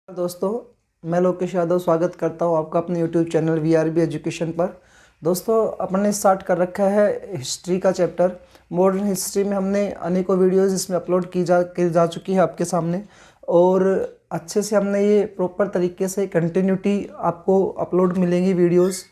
दोस्तों, मैं लोकेश यादव स्वागत करता हूं आपका अपने YouTube चैनल VRB एजुकेशन पर। दोस्तों, अपने स्टार्ट कर रखा है हिस्ट्री का चैप्टर। मॉडर्न हिस्ट्री में हमने अनेकों वीडियोस इसमें अपलोड की जा चुकी है आपके सामने, और अच्छे से हमने ये प्रॉपर तरीके से कंटिन्यूटी आपको अपलोड मिलेंगी वीडियोस।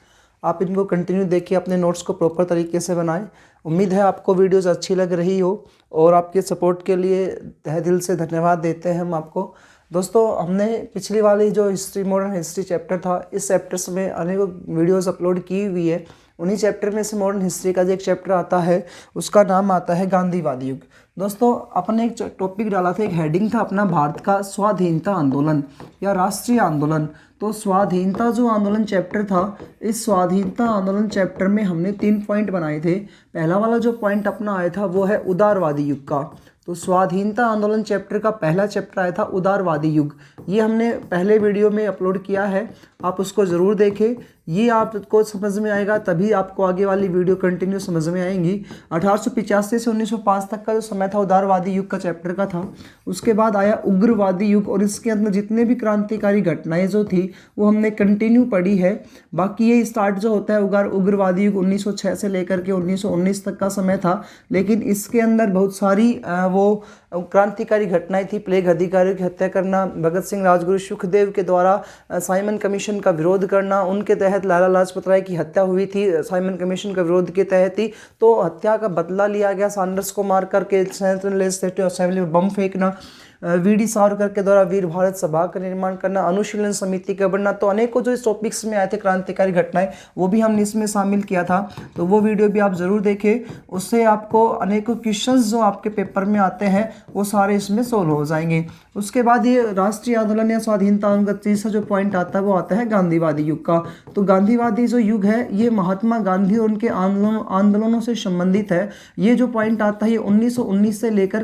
आप इनको कंटिन्यू देखिए, अपने नोट्स को प्रॉपर तरीके से बनाएं। उम्मीद है आपको वीडियोस अच्छी लग रही हो, और आपके सपोर्ट के लिए तहे दिल से धन्यवाद देते हैं हम आपको। दोस्तों, हमने पिछली वाली जो हिस्ट्री मॉडर्न हिस्ट्री चैप्टर था, इस चैप्टर्स में अनेकों वीडियोस अपलोड की हुई है। उन्हीं चैप्टर में से मॉडर्न हिस्ट्री का जो एक चैप्टर आता है, उसका नाम आता है गांधीवादी युग। दोस्तों, अपने एक टॉपिक डाला था, एक हेडिंग था अपना, भारत का स्वाधीनता आंदोलन या राष्ट्रीय आंदोलन। तो स्वाधीनता जो आंदोलन चैप्टर था, इस स्वाधीनता आंदोलन चैप्टर में हमने 3 पॉइंट बनाए थे। पहला वाला जो पॉइंट अपना आया था वो है उदारवादी युग का। तो स्वाधीनता आंदोलन चैप्टर का पहला चैप्टर आया था उदारवादी युग। ये हमने पहले वीडियो में अपलोड किया है, आप उसको ज़रूर देखें। ये आपको समझ में आएगा, तभी आपको आगे वाली वीडियो कंटिन्यू समझ में आएंगी। 1885 से 1905 तक का जो समय था उदारवादी युग का चैप्टर का था। उसके बाद आया उग्रवादी युग, और इसके अंदर जितने भी क्रांतिकारी घटनाएं जो थी वो हमने कंटिन्यू पढ़ी है। बाकी ये स्टार्ट जो होता है उग्रवादी युग 1906 से लेकर के 1919 तक का समय था, लेकिन इसके अंदर बहुत सारी वो क्रांतिकारी घटनाएं थी। प्लेग अधिकारियों की हत्या करना, भगत सिंह, राजगुरु सुखदेव के द्वारा साइमन कमीशन का विरोध करना, उनके तहत लाला लाजपत राय की हत्या हुई थी, साइमन कमीशन का विरोध के तहत ही। तो हत्या का बदला लिया गया, सैंडर्स को मार करके सेंट्रल लेजिस्लेटिव असेंबली में बम फेंकना, वीडी सावरकर के द्वारा वीर भारत सभा का निर्माण करना, अनुशीलन समिति का बनना। तो अनेकों जो इस टॉपिक्स में आए थे क्रांतिकारी घटनाएं, वो भी हमने इसमें शामिल किया था। तो वो वीडियो भी आप ज़रूर देखें, उससे आपको अनेकों क्वेश्चंस जो आपके पेपर में आते हैं वो सारे इसमें सोल्व हो जाएंगे। उसके बाद ये राष्ट्रीय आंदोलन या स्वाधीनता आंदोलन का तीसरा जो पॉइंट आता है वो आता है गांधीवादी युग का। तो गांधीवादी जो युग है ये महात्मा गांधी और उनके आंदोलनों से संबंधित है। ये जो पॉइंट आता है ये 1919 से लेकर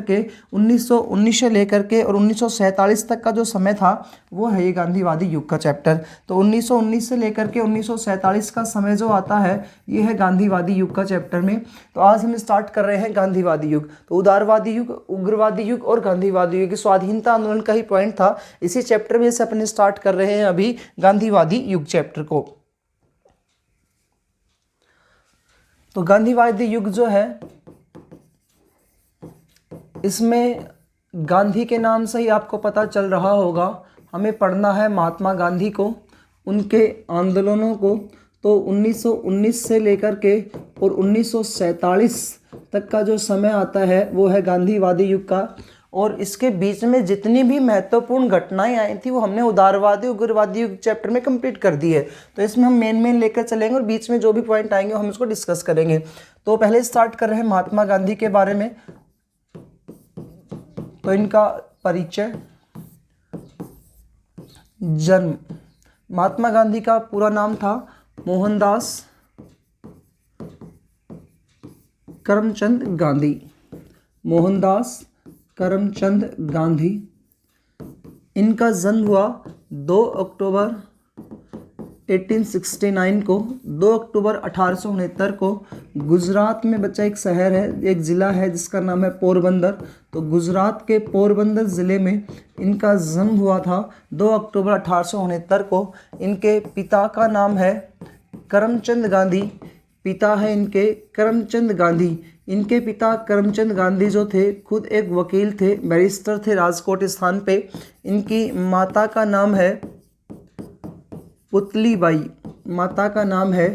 के 1947 तक का जो समय था वो है ये गांधीवादी युग का चैप्टर। तो 1919 से लेकर के 1947 का समय जो आता है ये है गांधीवादी युग का चैप्टर में। तो आज हम स्टार्ट कर रहे हैं गांधीवादी युग। तो उदारवादी युग, उग्रवादी युग और गांधीवादी युग, स्वाधीनता आंदोलन का ही पॉइंट था। इसी चैप्टर में से अपने स्टार्ट कर रहे हैं अभी गांधीवादी युग चैप्टर को। तो गांधीवादी युग जो है, इसमें गांधी के नाम से ही आपको पता चल रहा होगा, हमें पढ़ना है महात्मा गांधी को, उनके आंदोलनों को। तो 1919 से लेकर के और 1947 तक का जो समय आता है वो है गांधीवादी युग का। और इसके बीच में जितनी भी महत्वपूर्ण घटनाएं आई थी वो हमने उदारवादी उग्रवादी युग चैप्टर में कंप्लीट कर दी है। तो इसमें हम मेन लेकर चलेंगे, और बीच में जो भी पॉइंट आएंगे हम इसको डिस्कस करेंगे। तो पहले स्टार्ट कर रहे हैं महात्मा गांधी के बारे में। तो इनका परिचय, जन्म। महात्मा गांधी का पूरा नाम था मोहनदास करमचंद गांधी। मोहनदास करमचंद गांधी। इनका जन्म हुआ 2 अक्टूबर 1869 को, 2 अक्टूबर 1869 को। गुजरात में बच्चा एक शहर है, एक ज़िला है जिसका नाम है पोरबंदर। तो गुजरात के पोरबंदर ज़िले में इनका जन्म हुआ था 2 अक्टूबर 1869 को। इनके पिता का नाम है करमचंद गांधी। पिता है इनके करमचंद गांधी। इनके पिता करमचंद गांधी जो थे खुद एक वकील थे, बैरिस्टर थे राजकोट स्थान पे। इनकी माता का नाम है पुतलीबाई। माता का नाम है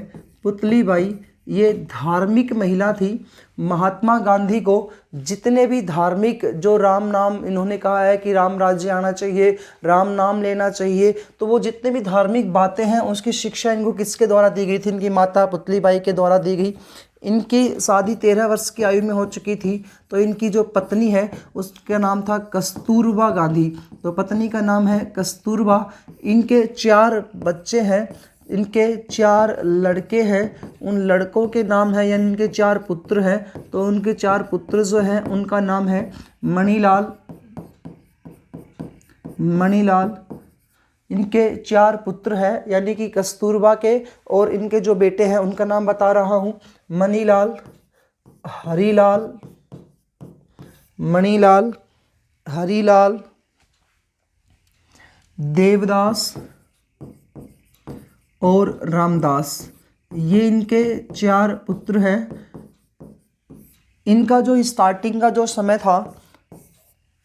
पुतलीबाई। ये धार्मिक महिला थी। महात्मा गांधी को जितने भी धार्मिक जो राम नाम इन्होंने कहा है कि राम राज्य आना चाहिए, राम नाम लेना चाहिए, तो वो जितने भी धार्मिक बातें हैं उसकी शिक्षा इनको किसके द्वारा दी गई थी? इनकी माता पुतलीबाई के द्वारा दी गई। इनकी शादी 13 वर्ष की आयु में हो चुकी थी। तो इनकी जो पत्नी है उसका नाम था कस्तूरबा गांधी। तो पत्नी का नाम है कस्तूरबा। इनके 4 बच्चे हैं, इनके 4 लड़के हैं। उन लड़कों के नाम है, यानी इनके 4 पुत्र हैं। तो उनके 4 पुत्र जो हैं उनका नाम है मणिलाल। मणिलाल इनके 4 पुत्र हैं, यानी कि कस्तूरबा के, और इनके जो बेटे हैं उनका नाम बता रहा हूँ, मणिलाल, हरिलाल, मणिलाल, हरिलाल, देवदास और रामदास, ये इनके 4 पुत्र हैं। इनका जो स्टार्टिंग का जो समय था,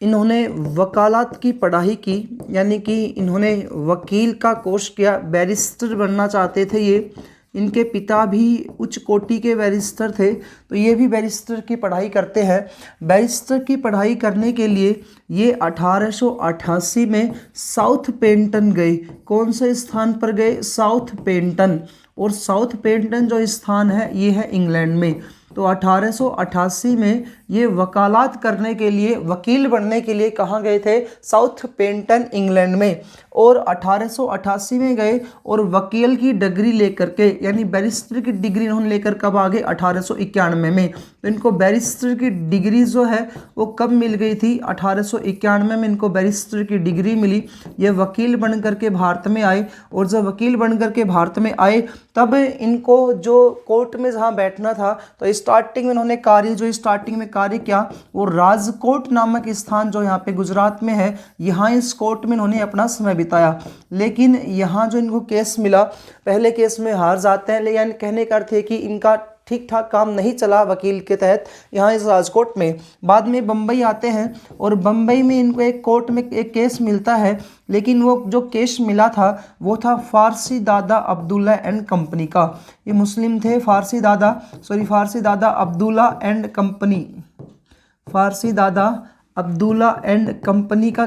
इन्होंने वकालत की पढ़ाई की, यानी कि इन्होंने वकील का कोर्स किया, बैरिस्टर बनना चाहते थे ये। इनके पिता भी उच्च कोटि के बैरिस्टर थे, तो ये भी बैरिस्टर की पढ़ाई करते हैं। बैरिस्टर की पढ़ाई करने के लिए ये 1888 में साउथ पेंटन गए। कौन से स्थान पर गए? साउथ पेंटन। और साउथ पेंटन जो स्थान है ये है इंग्लैंड में। तो 1888 में ये वकालत करने के लिए, वकील बनने के लिए कहाँ गए थे? साउथ पेंटन इंग्लैंड में। और 1888 में गए और वकील की डिग्री लेकर के, यानी बैरिस्टर की डिग्री इन्होंने लेकर कब आ गए? 1891 में। तो इनको बैरिस्टर की डिग्री जो है वो कब मिल गई थी? 1891 में इनको बैरिस्टर की डिग्री मिली। ये वकील बन करके भारत में आए, और जब वकील बन करके भारत में आए तब इनको जो कोर्ट में जहाँ बैठना था, तो स्टार्टिंग में इन्होंने स्टार्टिंग में कार्य किया वो राजकोट नामक स्थान जो यहाँ पे गुजरात में है, यहाँ इस कोर्ट में इन्होंने अपना समय बिताया। लेकिन यहाँ जो इनको केस मिला, पहले केस में हार जाते हैं, लेकिन कहने का अर्थ है कि इनका ठीक ठाक काम नहीं चला वकील के तहत यहाँ इस राजकोट में। बाद में बम्बई आते हैं और बम्बई में इनको एक कोर्ट में एक केस मिलता है, लेकिन वो जो केस मिला था वो था फारसी दादा अब्दुल्ला एंड कंपनी का। ये मुस्लिम थे, फारसी दादा अब्दुल्ला एंड कंपनी, फारसी दादा अब्दुल्ला एंड कंपनी का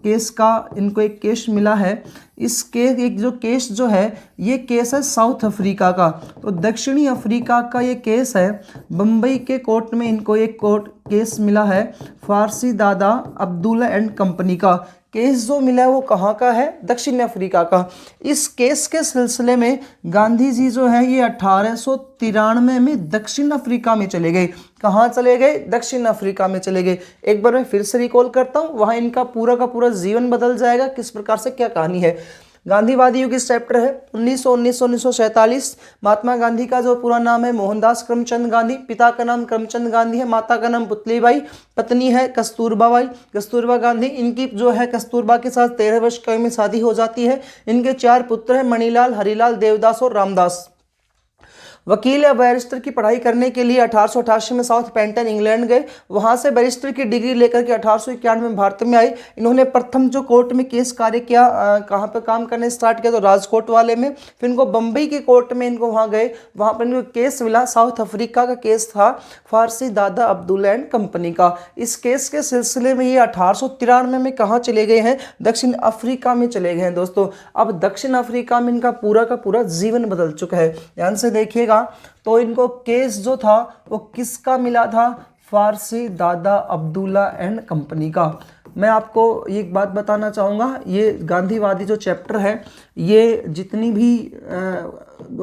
केस का इनको एक केस मिला है। इस केस एक जो केस जो है ये केस है साउथ अफ्रीका का। तो दक्षिणी अफ्रीका का ये केस है। बम्बई के कोर्ट में इनको एक केस मिला है फारसी दादा अब्दुल्ला एंड कंपनी का। केस जो मिला है वो कहाँ का है? दक्षिण अफ्रीका का। इस केस के सिलसिले में गांधी जी जो है ये 1893 में दक्षिण अफ्रीका में चले गए। कहाँ चले गए? दक्षिण अफ्रीका में चले गए। एक बार मैं फिर से रिकॉल करता हूँ, वहाँ इनका पूरा का पूरा जीवन बदल जाएगा, किस प्रकार से क्या कहानी है। गांधीवादी युग इस चैप्टर है। 1947। महात्मा गांधी का जो पूरा नाम है मोहनदास करमचंद गांधी, पिता का नाम करमचंद गांधी है, माता का नाम पुतलीबाई, पत्नी है कस्तूरबा गांधी। इनकी जो है कस्तूरबा के साथ 13 वर्ष की उम्र में शादी हो जाती है। इनके 4 पुत्र हैं, मणिलाल, हरिलाल, देवदास और रामदास। वकील या बैरिस्टर की पढ़ाई करने के लिए 1888 में साउथ पेंटन इंग्लैंड गए। वहां से बैरिस्टर की डिग्री लेकर के 1891 में भारत में आए। इन्होंने प्रथम जो कोर्ट में केस कार्य किया, कहाँ पे काम करने स्टार्ट किया? तो राजकोट वाले में। फिर इनको बम्बई के कोर्ट में इनको वहाँ गए, वहाँ पर इनको केस मिला, साउथ अफ्रीका का केस था, फारसी दादा अब्दुल्ला एंड कंपनी का। इस केस के सिलसिले में ये 1893 में कहाँ चले गए हैं? दक्षिण अफ्रीका में चले गए हैं दोस्तों। अब दक्षिण अफ्रीका में इनका पूरा का पूरा जीवन बदल चुका है। ध्यान से देखिएगा। तो इनको केस जो था वो किसका मिला था? फारसी दादा अब्दुल्ला एंड कंपनी का। मैं आपको एक बात बताना चाहूँगा, ये गांधीवादी जो चैप्टर है, ये जितनी भी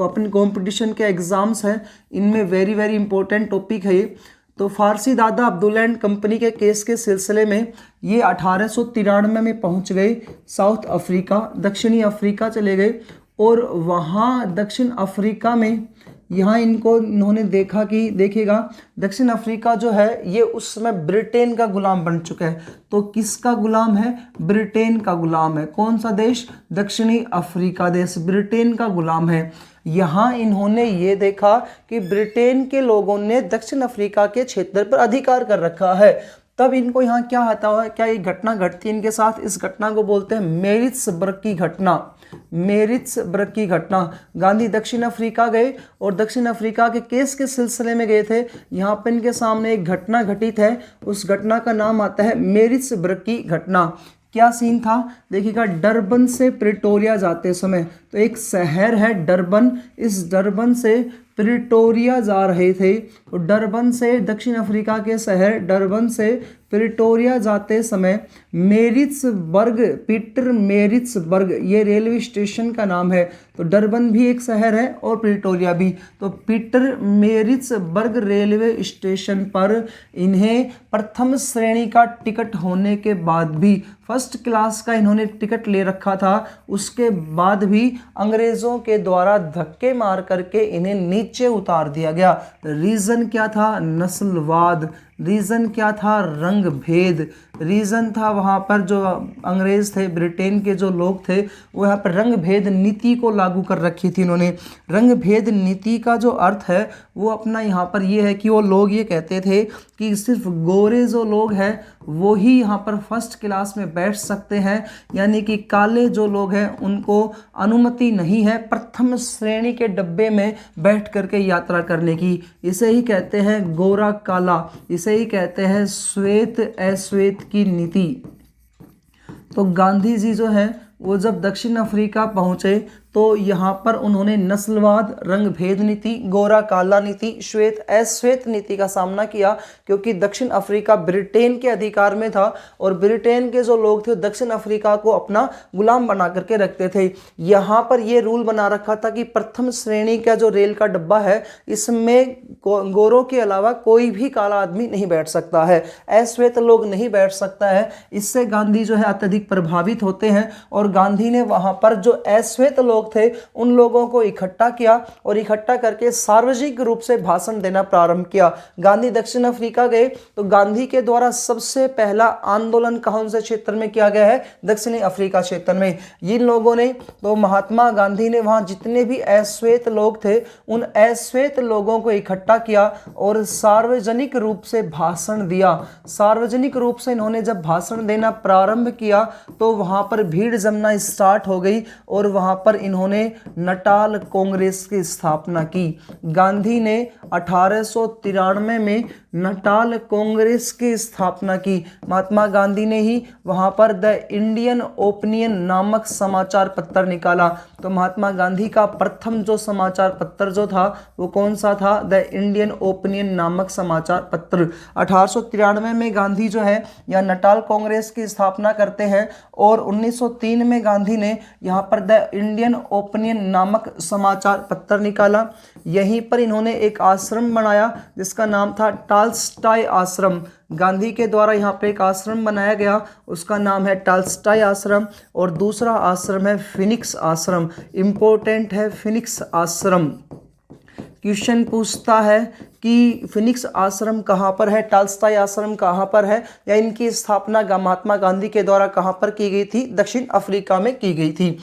अपने कंपटीशन के एग्ज़ाम्स हैं इनमें वेरी वेरी इंपॉर्टेंट टॉपिक है ये। तो फारसी दादा अब्दुल्ला एंड कंपनी के केस के सिलसिले में ये 1893 में पहुंच गए साउथ अफ्रीका, दक्षिणी अफ्रीका चले गए। और वहाँ दक्षिण अफ्रीका में यहाँ इन्होंने देखा कि देखिएगा दक्षिण अफ्रीका जो है ये उस समय ब्रिटेन का गुलाम बन चुका है। तो किसका गुलाम है? ब्रिटेन का गुलाम है। कौन सा देश? दक्षिणी अफ्रीका देश ब्रिटेन का गुलाम है। यहाँ इन्होंने ये देखा कि ब्रिटेन के लोगों ने दक्षिण अफ्रीका के क्षेत्र पर अधिकार कर रखा है। तब इनको यहाँ क्या आता है, क्या एक घटना घटती है इनके साथ? इस घटना को बोलते हैं मैरिट्सबर्ग की घटना। मैरिट्सबर्ग की घटना। गांधी दक्षिण अफ्रीका गए और दक्षिण अफ्रीका के केस के सिलसिले में गए थे। यहाँ पर इनके सामने एक घटना घटित है, उस घटना का नाम आता है मैरिट्सबर्ग की घटना। क्या सीन था? देखिएगा, डरबन से प्रिटोरिया जाते समय, तो एक शहर है डरबन, इस डरबन से प्रिटोरिया जा रहे थे। तो डरबन से, दक्षिण अफ्रीका के शहर डरबन से प्रिटोरिया जाते समय मैरिट्सबर्ग, पीटर मैरिट्सबर्ग ये रेलवे स्टेशन का नाम है। तो डरबन भी एक शहर है और प्रिटोरिया भी। तो पीटर मैरिट्सबर्ग रेलवे स्टेशन पर इन्हें प्रथम श्रेणी का टिकट होने के बाद भी, फर्स्ट क्लास का इन्होंने टिकट ले रखा था, उसके बाद भी अंग्रेज़ों के द्वारा धक्के मार करके इन्हें नीचे उतार दिया गया। रीज़न क्या था? नस्लवाद। रीज़न क्या था? रंग भेद। रीज़न था वहाँ पर जो अंग्रेज़ थे, ब्रिटेन के जो लोग थे, वो यहाँ पर रंग भेद नीति को लागू कर रखी थी इन्होंने। रंग भेद नीति का जो अर्थ है वो अपना यहाँ पर ये है कि वो लोग ये कहते थे कि सिर्फ गोरे जो लोग हैं वो ही यहाँ पर फर्स्ट क्लास में बैठ सकते हैं, यानी कि काले जो लोग हैं उनको अनुमति नहीं है प्रथम श्रेणी के डब्बे में बैठ करके यात्रा करने की। इसे ही कहते हैं गोरा काला, इसे ही कहते हैं श्वेत अश्वेत की नीति। तो गांधी जी जो है वो जब दक्षिण अफ्रीका पहुंचे तो यहाँ पर उन्होंने नस्लवाद, रंग भेद नीति, गोरा काला नीति, श्वेत अश्वेत नीति का सामना किया, क्योंकि दक्षिण अफ्रीका ब्रिटेन के अधिकार में था और ब्रिटेन के जो लोग थे दक्षिण अफ्रीका को अपना गुलाम बना करके रखते थे। यहाँ पर ये रूल बना रखा था कि प्रथम श्रेणी का जो रेल का डब्बा है इसमें गोरों के अलावा कोई भी काला आदमी नहीं बैठ सकता है, अश्वेत लोग नहीं बैठ सकता है। इससे गांधी जो है अत्यधिक प्रभावित होते हैं और गांधी ने वहाँ पर जो अश्वेत लोग थे उन लोगों को इकट्ठा किया और इकट्ठा करके सार्वजनिक रूप से भाषण देना प्रारंभ किया। गांधी दक्षिण अफ्रीका गए तो गांधी के द्वारा सबसे पहला आंदोलन कौन से क्षेत्र में किया गया है? दक्षिणी अफ्रीका क्षेत्र में। इन लोगों ने तो महात्मा गांधी ने वहां जितने भी अश्वेत लोग थे उन अश्वेत लोगों को इकट्ठा किया और सार्वजनिक रूप से भाषण दिया। सार्वजनिक रूप से इन्होंने जब भाषण देना प्रारंभ किया तो वहां पर भीड़ जमना स्टार्ट हो गई और वहां पर इन्होंने नटाल कांग्रेस की स्थापना की। गांधी ने 1893 में नटाल कांग्रेस की स्थापना की। महात्मा गांधी ने ही वहां पर द इंडियन ओपिनियन नामक समाचार पत्र निकाला। तो महात्मा गांधी का प्रथम जो समाचार पत्र जो था वो कौन सा था? द इंडियन ओपिनियन नामक समाचार पत्र। 1893 में गांधी जो है यहाँ नटाल कांग्रेस की स्थापना करते हैं और 1903 में गांधी ने यहाँ पर द इंडियन ओपिनियन नामक समाचार पत्र निकाला। यहीं पर इन्होंने एक आश्रम बनाया जिसका नाम था टॉल्स्टॉय आश्रम। गांधी के द्वारा यहाँ पे एक आश्रम बनाया गया, उसका नाम है टॉल्स्टॉय आश्रम। और दूसरा आश्रम है फिनिक्स आश्रम। इम्पोर्टेंट है फिनिक्स आश्रम। क्वेश्चन पूछता है कि फिनिक्स आश्रम कहाँ पर है, टॉल्स्टॉय आश्रम कहाँ पर है, या इनकी स्थापना महात्मा गांधी के द्वारा कहाँ पर की गई थी? दक्षिण अफ्रीका में की गई थी।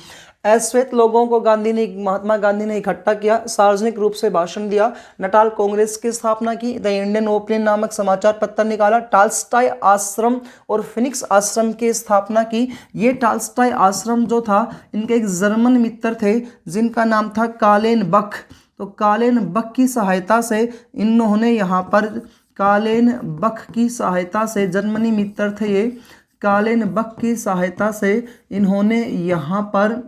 अश्वेत लोगों को महात्मा गांधी ने इकट्ठा किया, सार्वजनिक रूप से भाषण दिया, नटाल कांग्रेस की स्थापना की, द इंडियन ओपिनियन नामक समाचार पत्र निकाला, टॉल्स्टॉय आश्रम और फिनिक्स आश्रम की स्थापना की। ये टॉल्स्टॉय आश्रम जो था इनके एक जर्मन मित्र थे जिनका नाम था कालेन बख। तो कालेन बख की सहायता से इन्होंने यहाँ पर कालेन बख की सहायता से, जर्मनी मित्र थे ये, कालेन बख की सहायता से इन्होंने यहाँ पर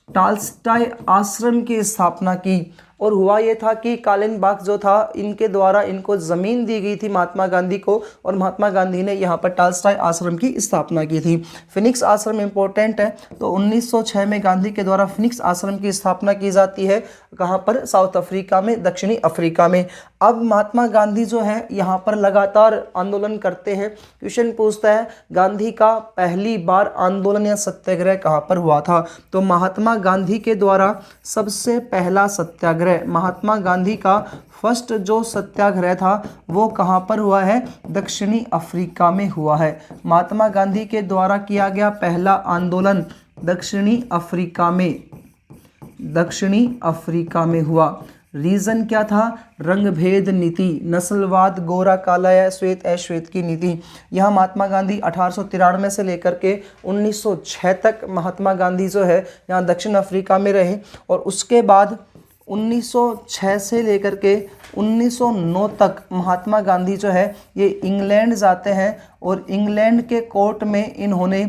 टॉल्स्टॉय आश्रम की स्थापना की। और हुआ ये था कि कालेनबख जो था इनके द्वारा इनको ज़मीन दी गई थी महात्मा गांधी को और महात्मा गांधी ने यहाँ पर टॉल्स्टॉय आश्रम की स्थापना की थी। फिनिक्स आश्रम इम्पोर्टेंट है। तो 1906 में गांधी के द्वारा फिनिक्स आश्रम की स्थापना की जाती है। कहाँ पर? साउथ अफ्रीका में, दक्षिणी अफ्रीका में। अब महात्मा गांधी जो है यहाँ पर लगातार आंदोलन करते हैं। क्वेश्चन पूछता है गांधी का पहली बार आंदोलन या सत्याग्रह कहाँ पर हुआ था? तो महात्मा गांधी के द्वारा सबसे पहला सत्याग्रह, महात्मा गांधी का फर्स्ट जो सत्याग्रह था वो कहाँ पर हुआ है? दक्षिणी अफ्रीका में हुआ है। महात्मा गांधी के द्वारा किया गया पहला आंदोलन दक्षिणी अफ्रीका में हुआ। रीजन क्या था? रंग भेद नीति, नस्लवाद, गोरा काला या श्वेत अश्वेत की नीति। यहाँ महात्मा गांधी 1893 से लेकर के 1906 तक महात्मा गांधी जो है यहाँ दक्षिण अफ्रीका में रहे और उसके बाद 1906 से लेकर के 1909 तक महात्मा गांधी जो है ये इंग्लैंड जाते हैं और इंग्लैंड के कोर्ट में इन्होंने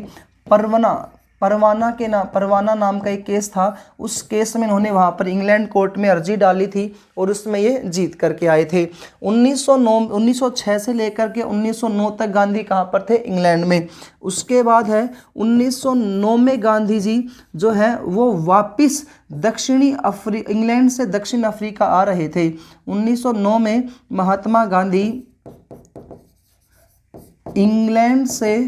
परवाना नाम का एक केस था। उस केस में इन्होंने वहाँ पर इंग्लैंड कोर्ट में अर्जी डाली थी और उसमें ये जीत करके आए थे। 1906 से लेकर के 1909 तक गांधी कहाँ पर थे? इंग्लैंड में। उसके बाद है 1909 में गांधी जी जो है वो वापिस इंग्लैंड से दक्षिण अफ्रीका आ रहे थे। 1909 में महात्मा गांधी इंग्लैंड से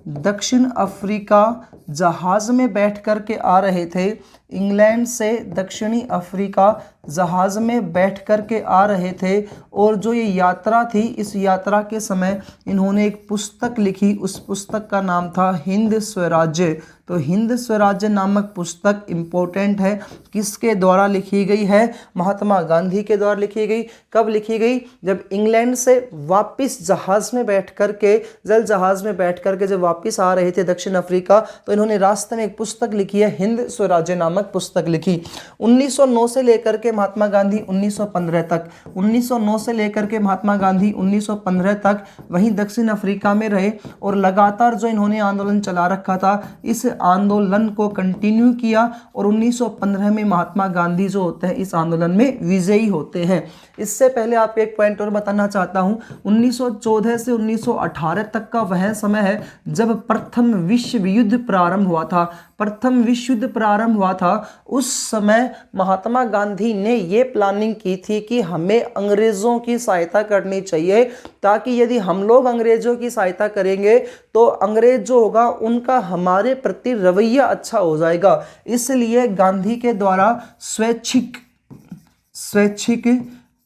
दक्षिण अफ्रीका जहाज में बैठ कर के आ रहे थे। इंग्लैंड से दक्षिणी अफ्रीका जहाज़ में बैठ कर के आ रहे थे और जो ये यात्रा थी, इस यात्रा के समय इन्होंने एक पुस्तक लिखी। उस पुस्तक का नाम था हिंद स्वराज्य। तो हिंद स्वराज्य नामक पुस्तक इम्पोर्टेंट है। किसके द्वारा लिखी गई है? महात्मा गांधी के द्वारा लिखी गई। कब लिखी गई? जब इंग्लैंड से वापस जहाज़ में बैठ कर के, जल जहाज़ में बैठ कर के जब वापस आ रहे थे दक्षिण अफ्रीका, तो इन्होंने रास्ते में एक पुस्तक लिखी है, हिंद स्वराज्य नामक पुस्तक लिखी। 1909 से लेकर के महात्मा गांधी 1915 तक, 1909 से लेकर के महात्मा गांधी 1915 तक वहीं दक्षिण अफ्रीका में रहे और लगातार जो इन्होंने आंदोलन चला रखा था, इस आंदोलन को कंटिन्यू किया और 1915 में महात्मा गांधी जो होते हैं इस आंदोलन में विजयी होते हैं। इससे पहले आपको एक पॉइंट और बताना चाहता हूं, 1914 से 1918 तक का वह समय है जब प्रथम विश्व युद्ध प्रारंभ हुआ था। प्रथम विश्व युद्ध प्रारंभ हुआ था, उस समय महात्मा गांधी ने ये प्लानिंग की थी कि हमें अंग्रेजों की सहायता करनी चाहिए, ताकि यदि हम लोग अंग्रेजों की सहायता करेंगे तो अंग्रेज जो होगा उनका हमारे प्रति रवैया अच्छा हो जाएगा। इसलिए गांधी के द्वारा स्वैच्छिक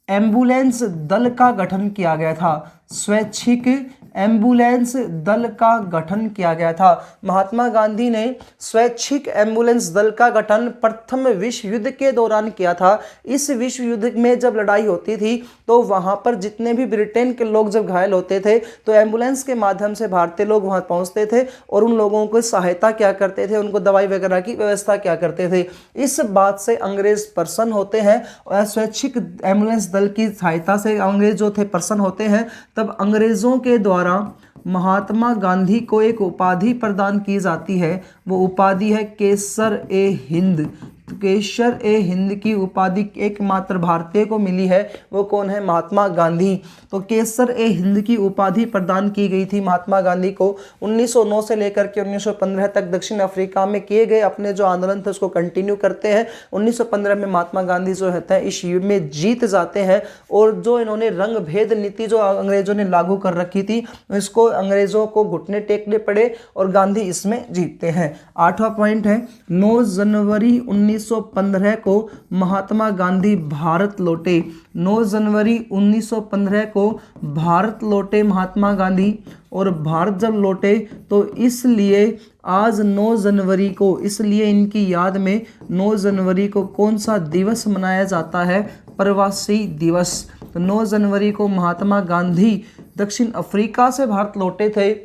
एम्बुलेंस दल का गठन किया गया था। स्वैच्छिक एम्बुलेंस दल का गठन किया गया था। महात्मा गांधी ने स्वैच्छिक एम्बुलेंस दल का गठन प्रथम विश्व युद्ध के दौरान किया था। इस विश्व युद्ध में जब लड़ाई होती थी तो वहां पर जितने भी ब्रिटेन के लोग जब घायल होते थे तो एम्बुलेंस के माध्यम से भारतीय लोग वहां पहुंचते थे और उन लोगों को सहायता क्या करते थे, उनको दवाई वगैरह की व्यवस्था क्या करते थे। इस बात से अंग्रेज प्रसन्न होते हैं और स्वैच्छिक एम्बुलेंस दल की सहायता से अंग्रेज जो थे प्रसन्न होते हैं। तब अंग्रेजों के द्वारा महात्मा गांधी को एक उपाधि प्रदान की जाती है। वो उपाधि है केसर ए हिंद। केसर ए हिंद की उपाधि एकमात्र भारतीय को मिली है, वो कौन है? महात्मा गांधी। तो केसर ए हिंद की उपाधि प्रदान की गई थी महात्मा गांधी को। 1909 से लेकर के 1915 तक दक्षिण अफ्रीका में किए गए अपने जो आंदोलन थे उसको कंटिन्यू करते हैं। 1915 में महात्मा गांधी जो है इस युद्ध में जीत जाते हैं और जो इन्होंने रंग भेद नीति जो अंग्रेजों ने लागू कर रखी थी, इसको अंग्रेजों को घुटने टेकने पड़े और गांधी इसमें जीतते हैं। 8वां पॉइंट है, 9 जनवरी 1915 को महात्मा गांधी भारत लौटे। 9 जनवरी 1915 को भारत लौटे महात्मा गांधी। और भारत जब लौटे तो इसलिए आज 9 जनवरी को, इसलिए इनकी याद में 9 जनवरी को कौन सा दिवस मनाया जाता है? प्रवासी दिवस। तो 9 जनवरी को महात्मा गांधी दक्षिण अफ्रीका से भारत लौटे थे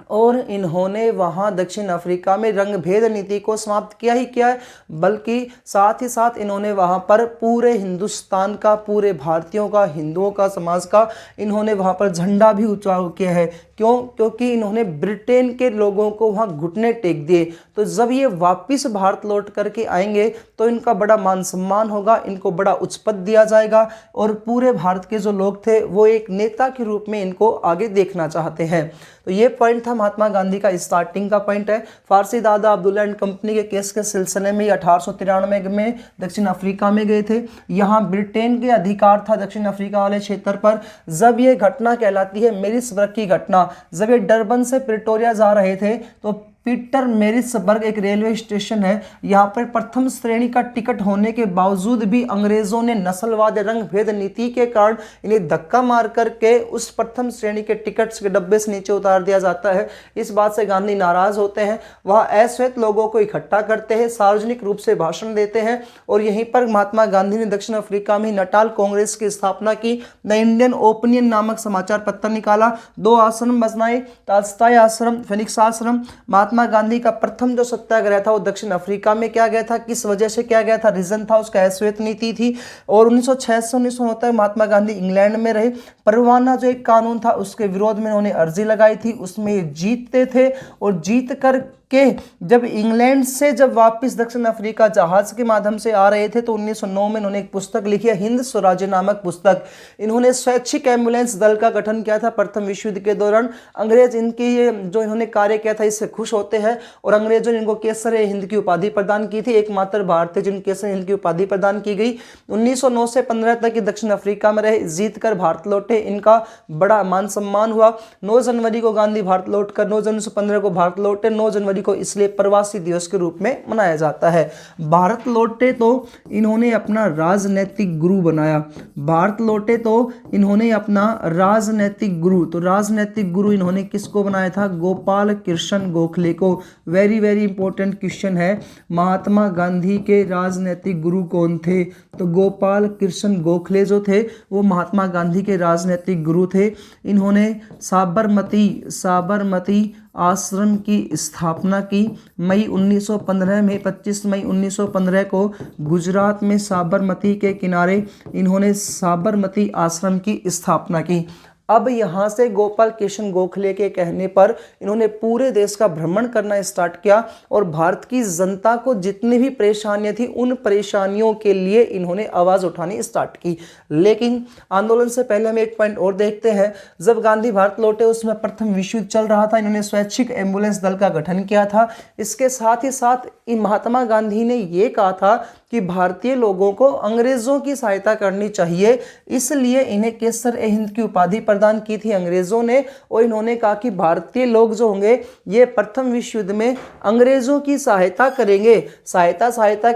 और इन्होंने वहां दक्षिण अफ्रीका में रंग भेद नीति को समाप्त किया ही किया है, बल्कि साथ ही साथ इन्होंने वहां पर पूरे हिंदुस्तान का, पूरे भारतीयों का, हिंदुओं का, समाज का इन्होंने वहां पर झंडा भी ऊंचा किया है। क्यों? क्योंकि इन्होंने ब्रिटेन के लोगों को वहां घुटने टेक दिए। तो जब ये वापस भारत लौट करके आएंगे तो इनका बड़ा मान सम्मान होगा, इनको बड़ा उच्च पद दिया जाएगा और पूरे भारत के जो लोग थे वो एक नेता के रूप में इनको आगे देखना चाहते हैं। तो ये पॉइंट था महात्मा गांधी का, स्टार्टिंग का पॉइंट है। फारसी दादा अब्दुल्ला एंड कंपनी के केस के सिलसिले में 1893 में दक्षिण अफ्रीका में गए थे। यहाँ ब्रिटेन के अधिकार था दक्षिण अफ्रीका वाले क्षेत्र पर। जब ये घटना कहलाती है मेरिसबर्ग की घटना, जब ये डरबन से प्रिटोरिया जा रहे थे तो पीटर मेरिसबर्ग एक रेलवे स्टेशन है, यहाँ पर प्रथम श्रेणी का टिकट होने के बावजूद भी अंग्रेजों ने नस्लवाद रंग भेद नीति के कारण इन्हें धक्का मार करके उस प्रथम श्रेणी के टिकट्स के डब्बे से नीचे उतार दिया जाता है। इस बात से गांधी नाराज होते हैं, वह अश्वेत लोगों को इकट्ठा करते हैं, सार्वजनिक रूप से भाषण देते हैं और यहीं पर महात्मा गांधी ने दक्षिण अफ्रीका में नटाल कांग्रेस की स्थापना की। द इंडियन ओपिनियन नामक समाचार पत्र निकाला, 2 आश्रम बसाए, तालस्टाय आश्रम, फिनिक्स आश्रम। महात्मा गांधी का प्रथम जो सत्याग्रह था वो दक्षिण अफ्रीका में किया गया था। किस वजह से किया गया था? रीजन था उसका अश्वेत नीति थी। और 1906 से 1909 तक महात्मा गांधी इंग्लैंड में रहे। परवाना जो एक कानून था उसके विरोध में उन्होंने अर्जी लगाई थी, उसमें जीतते थे और जीत कर के जब इंग्लैंड से जब वापस दक्षिण अफ्रीका जहाज के माध्यम से आ रहे थे तो 1909 में इन्होंने एक पुस्तक लिखी है, हिंद स्वराज्य नामक पुस्तक। इन्होंने स्वैच्छिक एम्बुलेंस दल का गठन किया था प्रथम विश्व युद्ध के दौरान। अंग्रेज इनकी जो इन्होंने कार्य किया था इससे खुश होते होते हैं और अंग्रेजों ने इनको केसर हिंद की उपाधि प्रदान की थी, एकमात्र भारतीय जिनको केसर हिंद की उपाधि प्रदान की गई। 1909 से 15 तक दक्षिण अफ्रीका में रहे, जीतकर भारत लौटे, इनका बड़ा मान सम्मान हुआ। 9 जनवरी को गांधी भारत लौटकर 9 जनवरी 1915 को भारत लौटे। 9 जनवरी को इसलिए प्रवासी दिवस के रूप में मनाया जाता है। भारत लौटे तो इन्होंने अपना राजनीतिक गुरु बनाया। भारत लौटे तो इन्होंने अपना राजनीतिक गुरु, तो राजनीतिक गुरु इन्होंने किसको बनाया था? गोपाल कृष्ण गोखले को। वेरी वेरी इंपॉर्टेंट क्वेश्चन है, महात्मा गांधी के राजनीतिक गुरु कौन थे? तो गोपाल कृष्ण गोखले जो थे वो महात्मा गांधी के राजनीतिक गुरु थे। इन्होंने साबरमती आश्रम की स्थापना की मई 1915 में। 25 मई 1915 को गुजरात में साबरमती के किनारे इन्होंने साबरमती आश्रम की स्थापना की। अब यहाँ से गोपाल कृष्ण गोखले के कहने पर इन्होंने पूरे देश का भ्रमण करना स्टार्ट किया और भारत की जनता को जितनी भी परेशानियां थी उन परेशानियों के लिए इन्होंने आवाज़ उठानी स्टार्ट की। लेकिन आंदोलन से पहले हम एक पॉइंट और देखते हैं। जब गांधी भारत लौटे उसमें प्रथम विश्व युद्ध चल रहा था, इन्होंने स्वैच्छिक एम्बुलेंस दल का गठन किया था। इसके साथ ही साथ महात्मा गांधी ने ये कहा था कि भारतीय लोगों को अंग्रेजों की सहायता करनी चाहिए, इसलिए इन्हें केसर ए हिंद की उपाधि प्रदान की थी अंग्रेजों ने। और इन्होंने कहा कि भारतीय लोग जो होंगे ये प्रथम विश्व युद्ध में अंग्रेजों की सहायता करेंगे। सहायता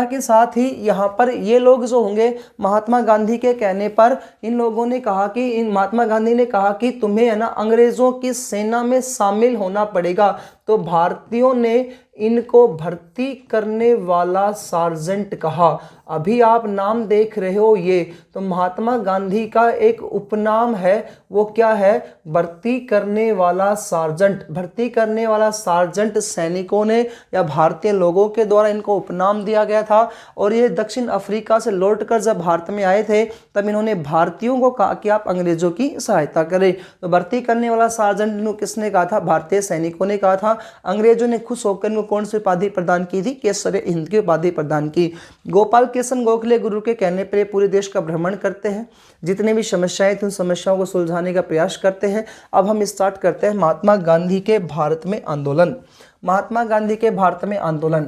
के साथ ही यहाँ पर ये लोग जो होंगे महात्मा गांधी के कहने पर इन लोगों ने कहा कि महात्मा गांधी ने कहा कि तुम्हें है ना अंग्रेजों की सेना में शामिल होना पड़ेगा। तो भारतीयों ने इनको भर्ती करने वाला सार्जेंट कहा। अभी आप नाम देख रहे हो ये, तो महात्मा गांधी का एक उपनाम है, वो क्या है? भर्ती करने वाला सार्जेंट। भर्ती करने वाला सार्जेंट सैनिकों ने या भारतीय लोगों के द्वारा इनको उपनाम दिया गया था। और ये दक्षिण अफ्रीका से लौटकर जब भारत में आए थे तब इन्होंने भारतीयों को कहा कि आप अंग्रेजों की सहायता करें। तो भर्ती करने वाला सार्जेंट किसने कहा था? भारतीय सैनिकों ने कहा था। अंग्रेजों ने खुश होकर इनको कौन सी उपाधि प्रदान की थी? केसर हिंद की उपाधि प्रदान की। गोपाल कृष्ण गोखले गुरु के कहने पर पूरे देश का भ्रमण करते हैं, जितने भी समस्याएं थी उन समस्याओं को सुलझाने का प्रयास करते हैं। अब हम स्टार्ट करते हैं महात्मा गांधी के भारत में आंदोलन। महात्मा गांधी के भारत में आंदोलन,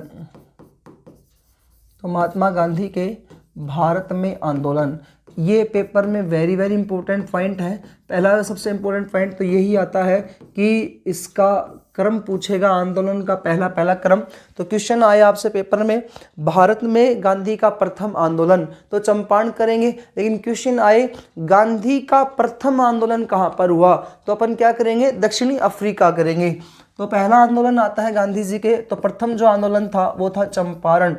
तो महात्मा गांधी के भारत में आंदोलन, ये पेपर में वेरी वेरी इंपॉर्टेंट पॉइंट है। पहला सबसे इंपॉर्टेंट पॉइंट तो यही आता है कि इसका क्रम पूछेगा, आंदोलन का पहला क्रम। तो क्वेश्चन आया आपसे पेपर में, भारत में गांधी का प्रथम आंदोलन, तो चंपारण करेंगे। लेकिन क्वेश्चन आए गांधी का प्रथम आंदोलन कहाँ पर हुआ, तो अपन क्या करेंगे? दक्षिणी अफ्रीका करेंगे। तो पहला आंदोलन आता है गांधी जी के, तो प्रथम जो आंदोलन था वो था चंपारण।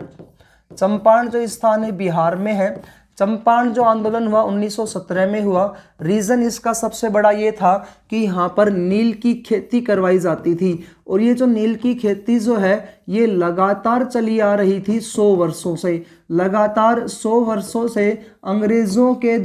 चंपारण जो स्थान है बिहार में है। चंपारण जो आंदोलन हुआ 1917 में हुआ। रीज़न इसका सबसे बड़ा ये था कि यहाँ पर नील की खेती करवाई जाती थी और ये जो नील की खेती जो है ये लगातार चली आ रही थी 100 वर्षों से। लगातार 100 वर्षों से अंग्रेज़ों के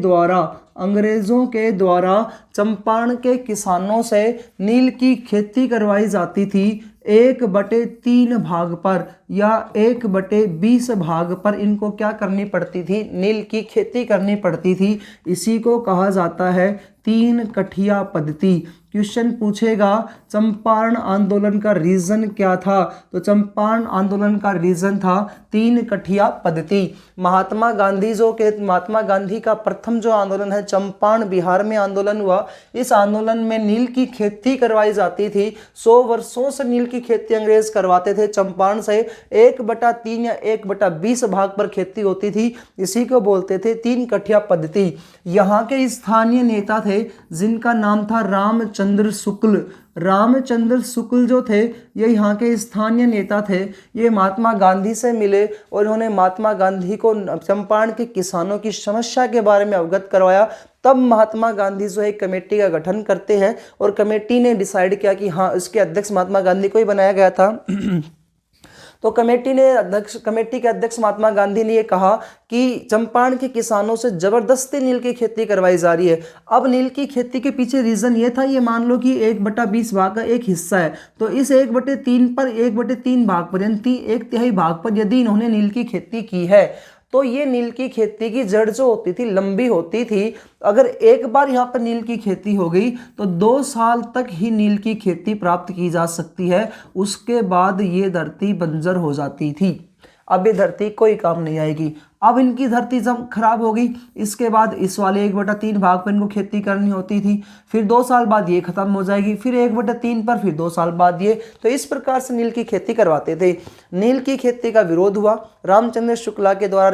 द्वारा चंपारण के किसानों से नील की खेती करवाई जाती थी 1/3 भाग पर या 1/20 भाग पर इनको क्या करनी पड़ती थी? नील की खेती करनी पड़ती थी। इसी को कहा जाता है 3 कठिया पद्धति। क्वेश्चन पूछेगा चंपारण आंदोलन का रीजन क्या था, तो चंपारण आंदोलन का रीजन था 3 कठिया पद्धति। महात्मा गांधी का प्रथम जो आंदोलन है चंपारण बिहार में आंदोलन हुआ। इस आंदोलन में नील की खेती करवाई जाती थी। 100 वर्षों से नील की खेती अंग्रेज करवाते थे। चंपारण से 1/3 या 1/20 भाग पर खेती होती थी। इसी को बोलते थे 3 कठिया पद्धति। यहाँ के स्थानीय नेता थे जिनका नाम था रामचंद्र शुक्ल जो थे ये यहाँ के स्थानीय नेता थे। ये महात्मा गांधी से मिले और इन्होंने महात्मा गांधी को चंपारण के किसानों की समस्या के बारे में अवगत करवाया। तब महात्मा गांधी जो है कमेटी का गठन करते हैं और कमेटी ने डिसाइड किया कि हाँ, इसके अध्यक्ष महात्मा गांधी को ही बनाया गया था। तो कमेटी के अध्यक्ष महात्मा गांधी ने ये कहा कि चंपारण के किसानों से जबरदस्ती नील की खेती करवाई जा रही है। अब नील की खेती के पीछे रीजन ये था, ये मान लो कि 1/20 भाग का एक हिस्सा है, तो इस 1/3 पर 1/3 भाग पर यानी 1/3 भाग पर यदि इन्होंने नील की खेती की है तो ये नील की खेती की जड़ जो होती थी लंबी होती थी। अगर एक बार यहाँ पर नील की खेती हो गई तो 2 साल तक ही नील की खेती प्राप्त की जा सकती है, उसके बाद ये धरती बंजर हो जाती थी। अब ये धरती कोई काम नहीं आएगी। अब इनकी धरती जब खराब हो गई, इसके बाद इस वाले 1/3 भाग पर इनको खेती करनी होती थी, फिर 2 साल बाद ये खत्म हो जाएगी, फिर 1/3 पर, फिर 2 साल बाद ये। तो इस प्रकार से नील की खेती करवाते थे। नील की खेती का विरोध हुआ, रामचंद्र शुक्ला के द्वारा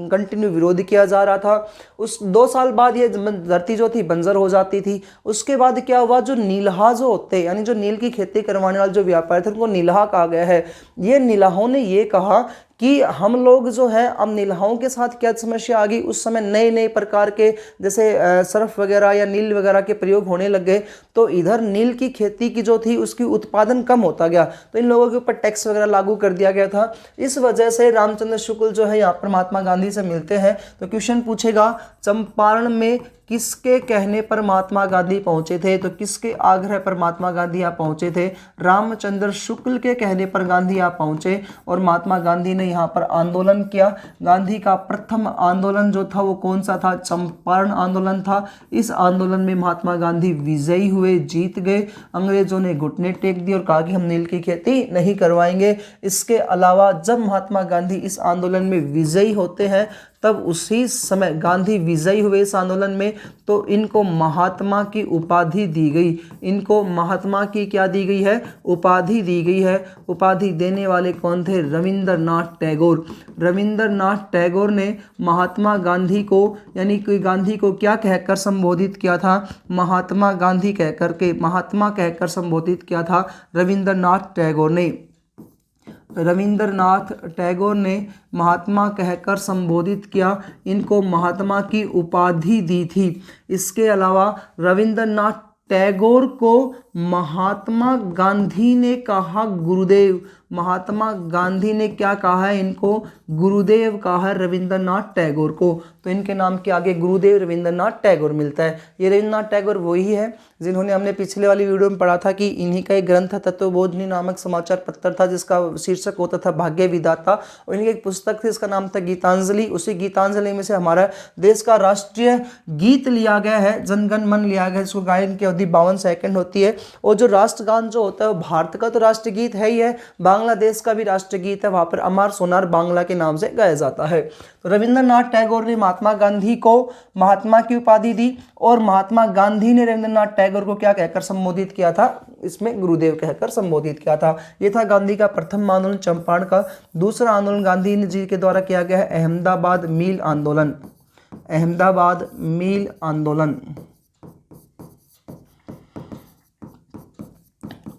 कंटिन्यू विरोध किया जा रहा था। उस 2 साल बाद ये धरती जो थी बंजर हो जाती थी। उसके बाद क्या हुआ, जो नीलहा जो होते यानी जो नील की खेती करवाने वाले जो व्यापारी थे उनको नीलहा कहा गया है। ये नीलहों ने ये कहा कि हम लोग जो है, अब नीलहाओं के साथ क्या समस्या आ गई, उस समय नए नए प्रकार के जैसे सर्फ वगैरह या नील वगैरह के प्रयोग होने लग गए। तो इधर नील की खेती की जो थी उसकी उत्पादन कम होता गया, तो इन लोगों के ऊपर टैक्स वगैरह लागू कर दिया गया था। इस वजह से रामचंद्र शुक्ल जो है यहाँ पर महात्मा गांधी से मिलते हैं। तो क्वेश्चन पूछेगा, चंपारण में किसके कहने पर महात्मा गांधी पहुंचे थे? तो किसके आग्रह पर महात्मा गांधी यहाँ पहुंचे थे? रामचंद्र शुक्ल के कहने पर गांधी यहाँ पहुंचे और महात्मा गांधी ने यहाँ पर आंदोलन किया। गांधी का प्रथम आंदोलन जो था वो कौन सा था? चंपारण आंदोलन था। इस आंदोलन में महात्मा गांधी विजयी हुए, जीत गए। अंग्रेजों ने घुटने टेक दिए और कहा कि हम नील की खेती नहीं करवाएंगे। इसके अलावा जब महात्मा गांधी इस आंदोलन में विजयी होते हैं, तब उसी समय गांधी विजयी हुए इस आंदोलन में, तो इनको महात्मा की उपाधि दी गई। इनको महात्मा की क्या दी गई है? उपाधि दी गई है। उपाधि देने वाले कौन थे? रविंद्रनाथ टैगोर। रविंद्रनाथ टैगोर ने महात्मा गांधी को यानी कि गांधी को क्या कहकर संबोधित किया था? महात्मा गांधी कहकर के, महात्मा कहकर संबोधित किया था रविंद्रनाथ टैगोर ने। रविंद्रनाथ टैगोर ने महात्मा कहकर संबोधित किया, इनको महात्मा की उपाधि दी थी। इसके अलावा रविंद्रनाथ टैगोर को महात्मा गांधी ने कहा गुरुदेव। महात्मा गांधी ने क्या कहा है? इनको गुरुदेव कहा है रविंद्रनाथ टैगोर को। तो इनके नाम के आगे गुरुदेव रविंद्रनाथ टैगोर मिलता है। ये रविंद्रनाथ टैगोर वही है जिन्होंने, हमने पिछले वाली वीडियो में पढ़ा था कि इन्हीं का एक ग्रंथ तत्वबोधिनी नामक समाचार पत्र था जिसका शीर्षक होता था भाग्य विधाता, और इनकी एक पुस्तक थी, इसका नाम था गीतांजलि। उसी गीतांजलि में से हमारा देश का राष्ट्रीय गीत लिया गया है, जनगण मन लिया गया है, जिसको गायन की अवधि 52 सेकंड होती है। और जो राष्ट्रगान जो होता है वो भारत का तो राष्ट्रीय गीत है ही है, बांग्लादेश का भी राष्ट्रीय गीत है, वहां पर अमर सोनार बांग्ला के नाम से गाया जाता है। तो रविंद्रनाथ टैगोर ने महात्मा गांधी को महात्मा की उपाधि दी और महात्मा गांधी ने रविंद्रनाथ टैगोर को क्या कहकर संबोधित किया था? इसमें गुरुदेव कहकर संबोधित किया था। यह था गांधी का प्रथम आंदोलन चंपारण का। दूसरा आंदोलन गांधी जी के द्वारा किया गया है अहमदाबाद मील आंदोलन। अहमदाबाद मील आंदोलन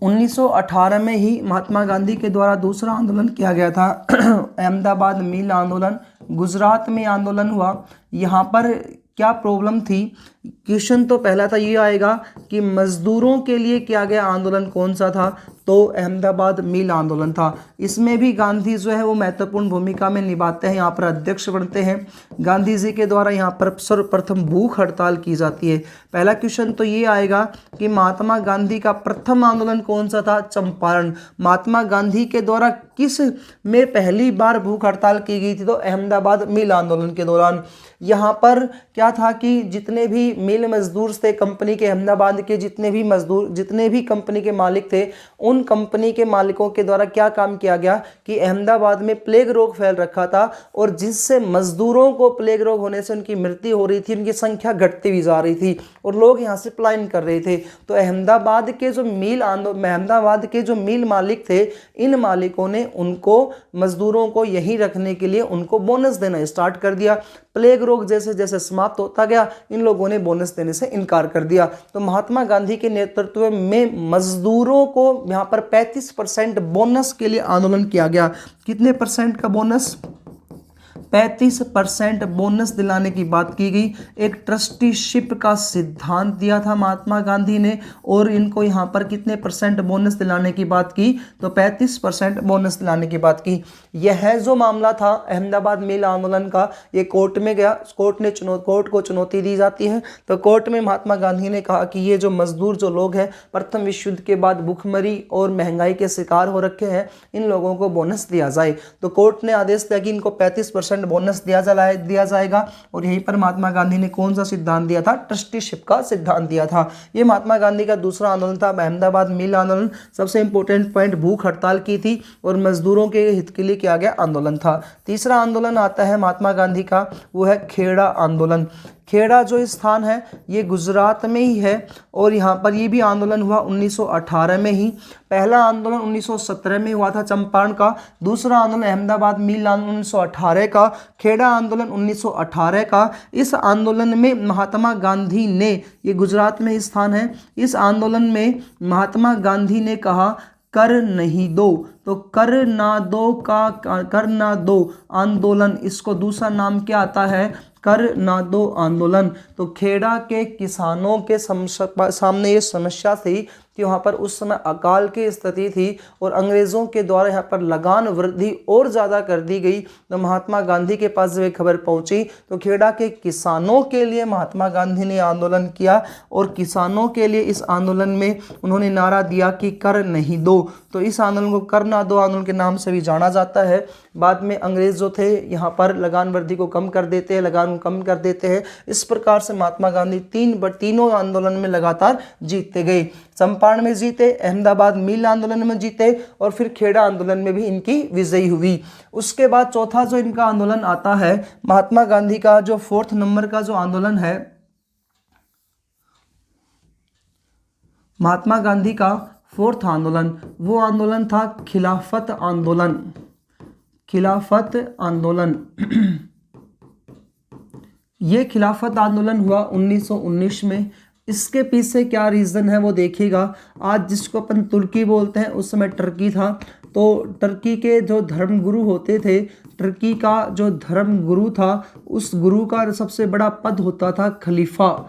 1918 में ही महात्मा गांधी के द्वारा दूसरा आंदोलन किया गया था अहमदाबाद मील आंदोलन। गुजरात में आंदोलन हुआ। यहाँ पर क्या प्रॉब्लम थी? क्वेश्चन तो पहला था ये आएगा कि मजदूरों के लिए किया गया आंदोलन कौन सा था? तो अहमदाबाद मील आंदोलन था। इसमें भी गांधी जो है वो महत्वपूर्ण भूमिका में निभाते हैं, यहाँ पर अध्यक्ष बनते हैं। गांधी जी के द्वारा यहाँ पर सर्वप्रथम भूख हड़ताल की जाती है। पहला क्वेश्चन तो ये आएगा कि महात्मा गांधी का प्रथम आंदोलन कौन सा था? चंपारण। महात्मा गांधी के द्वारा किस में पहली बार भूख हड़ताल की गई थी? तो अहमदाबाद मील आंदोलन के दौरान। यहाँ पर क्या था कि जितने भी मिल मजदूर थे कंपनी के, अहमदाबाद के जितने भी मजदूर, जितने भी कंपनी के मालिक थे, उन कंपनी के मालिकों के द्वारा क्या काम किया गया कि अहमदाबाद में प्लेग रोग फैल रखा था और जिससे मजदूरों को प्लेग रोग होने से उनकी मृत्यु हो रही थी, उनकी संख्या घटती भी जा रही थी और लोग यहाँ से पलायन कर रहे थे। तो अहमदाबाद के जो मिल मालिक थे, इन मालिकों ने उनको मजदूरों को यहीं रखने के लिए उनको बोनस देना स्टार्ट कर दिया। प्लेग रोग जैसे जैसे समाप्त होता गया, इन लोगों ने बोनस देने से इनकार कर दिया। तो महात्मा गांधी के नेतृत्व में मजदूरों को यहाँ पर 35% बोनस के लिए आंदोलन किया गया। कितने परसेंट का बोनस? 35% बोनस दिलाने की बात की गई। एक ट्रस्टीशिप का सिद्धांत दिया था महात्मा गांधी ने और इनको यहाँ पर कितने परसेंट बोनस दिलाने की बात की? तो 35% बोनस दिलाने की बात की। यह जो मामला था अहमदाबाद मिल आंदोलन का, ये कोर्ट में गया। कोर्ट को चुनौती दी जाती है। तो कोर्ट में महात्मा गांधी ने कहा कि ये जो मजदूर जो लोग हैं, प्रथम विश्व युद्ध के बाद भूखमरी और महंगाई के शिकार हो रखे हैं, इन लोगों को बोनस दिया जाए। तो कोर्ट ने आदेश दिया कि इनको 35% 10% बोनस दिया जाएगा। और यहीं पर महात्मा गांधी ने कौन सा सिद्धांत दिया था? ट्रस्टीशिप का सिद्धांत दिया था। ये महात्मा गांधी का दूसरा आंदोलन था, अहमदाबाद मिल आंदोलन। सबसे इंपॉर्टेंट पॉइंट, भूख हड़ताल की थी और मजदूरों के हित के लिए किया गया आंदोलन था। तीसरा आंदोलन आता है महात्मा गांधी का, वो है खेड़ा आंदोलन। खेड़ा जो स्थान है ये गुजरात में ही है और यहाँ पर ये भी आंदोलन हुआ 1918 में ही। पहला आंदोलन 1917 में हुआ था चंपारण का, दूसरा आंदोलन अहमदाबाद मिल आंदोलन 1918 का, खेड़ा आंदोलन 1918 का। इस आंदोलन में महात्मा गांधी ने, ये गुजरात में स्थान है, इस आंदोलन में महात्मा गांधी ने कहा कर नहीं दो, तो कर ना दो आंदोलन, इसको दूसरा नाम क्या आता है? कर ना दो आंदोलन। तो खेड़ा के किसानों के सामने ये समस्या थी कि वहाँ पर उस समय अकाल की स्थिति थी और अंग्रेज़ों के द्वारा यहाँ पर लगान वृद्धि और ज़्यादा कर दी गई। तो महात्मा गांधी के पास जब ये खबर पहुँची तो खेड़ा के किसानों के लिए महात्मा गांधी ने आंदोलन किया और किसानों के लिए इस आंदोलन में उन्होंने नारा दिया कि कर नहीं दो। तो इस आंदोलन को कर ना दो आंदोलन के नाम से भी जाना जाता है। बाद में अंग्रेज़ जो थे यहाँ पर लगान वृद्धि को कम कर देते हैं, लगान को कम कर देते हैं। इस प्रकार से महात्मा गांधी तीनों आंदोलन में लगातार जीतते गए। चंपारण में जीते, अहमदाबाद मिल आंदोलन में जीते और फिर खेड़ा आंदोलन में भी इनकी विजयी हुई। उसके बाद चौथा जो इनका आंदोलन आता है महात्मा गांधी का, जो 4th नंबर का जो आंदोलन है, महात्मा गांधी का 4th आंदोलन, वो आंदोलन था खिलाफत आंदोलन। खिलाफत आंदोलन ये खिलाफत आंदोलन हुआ 1919 में। इसके पीछे क्या रीज़न है वो देखिएगा। आज जिसको अपन तुर्की बोलते हैं उस समय टर्की था। तो टर्की के जो धर्मगुरु होते थे, टर्की का जो धर्मगुरु था उस गुरु का सबसे बड़ा पद होता था खलीफा।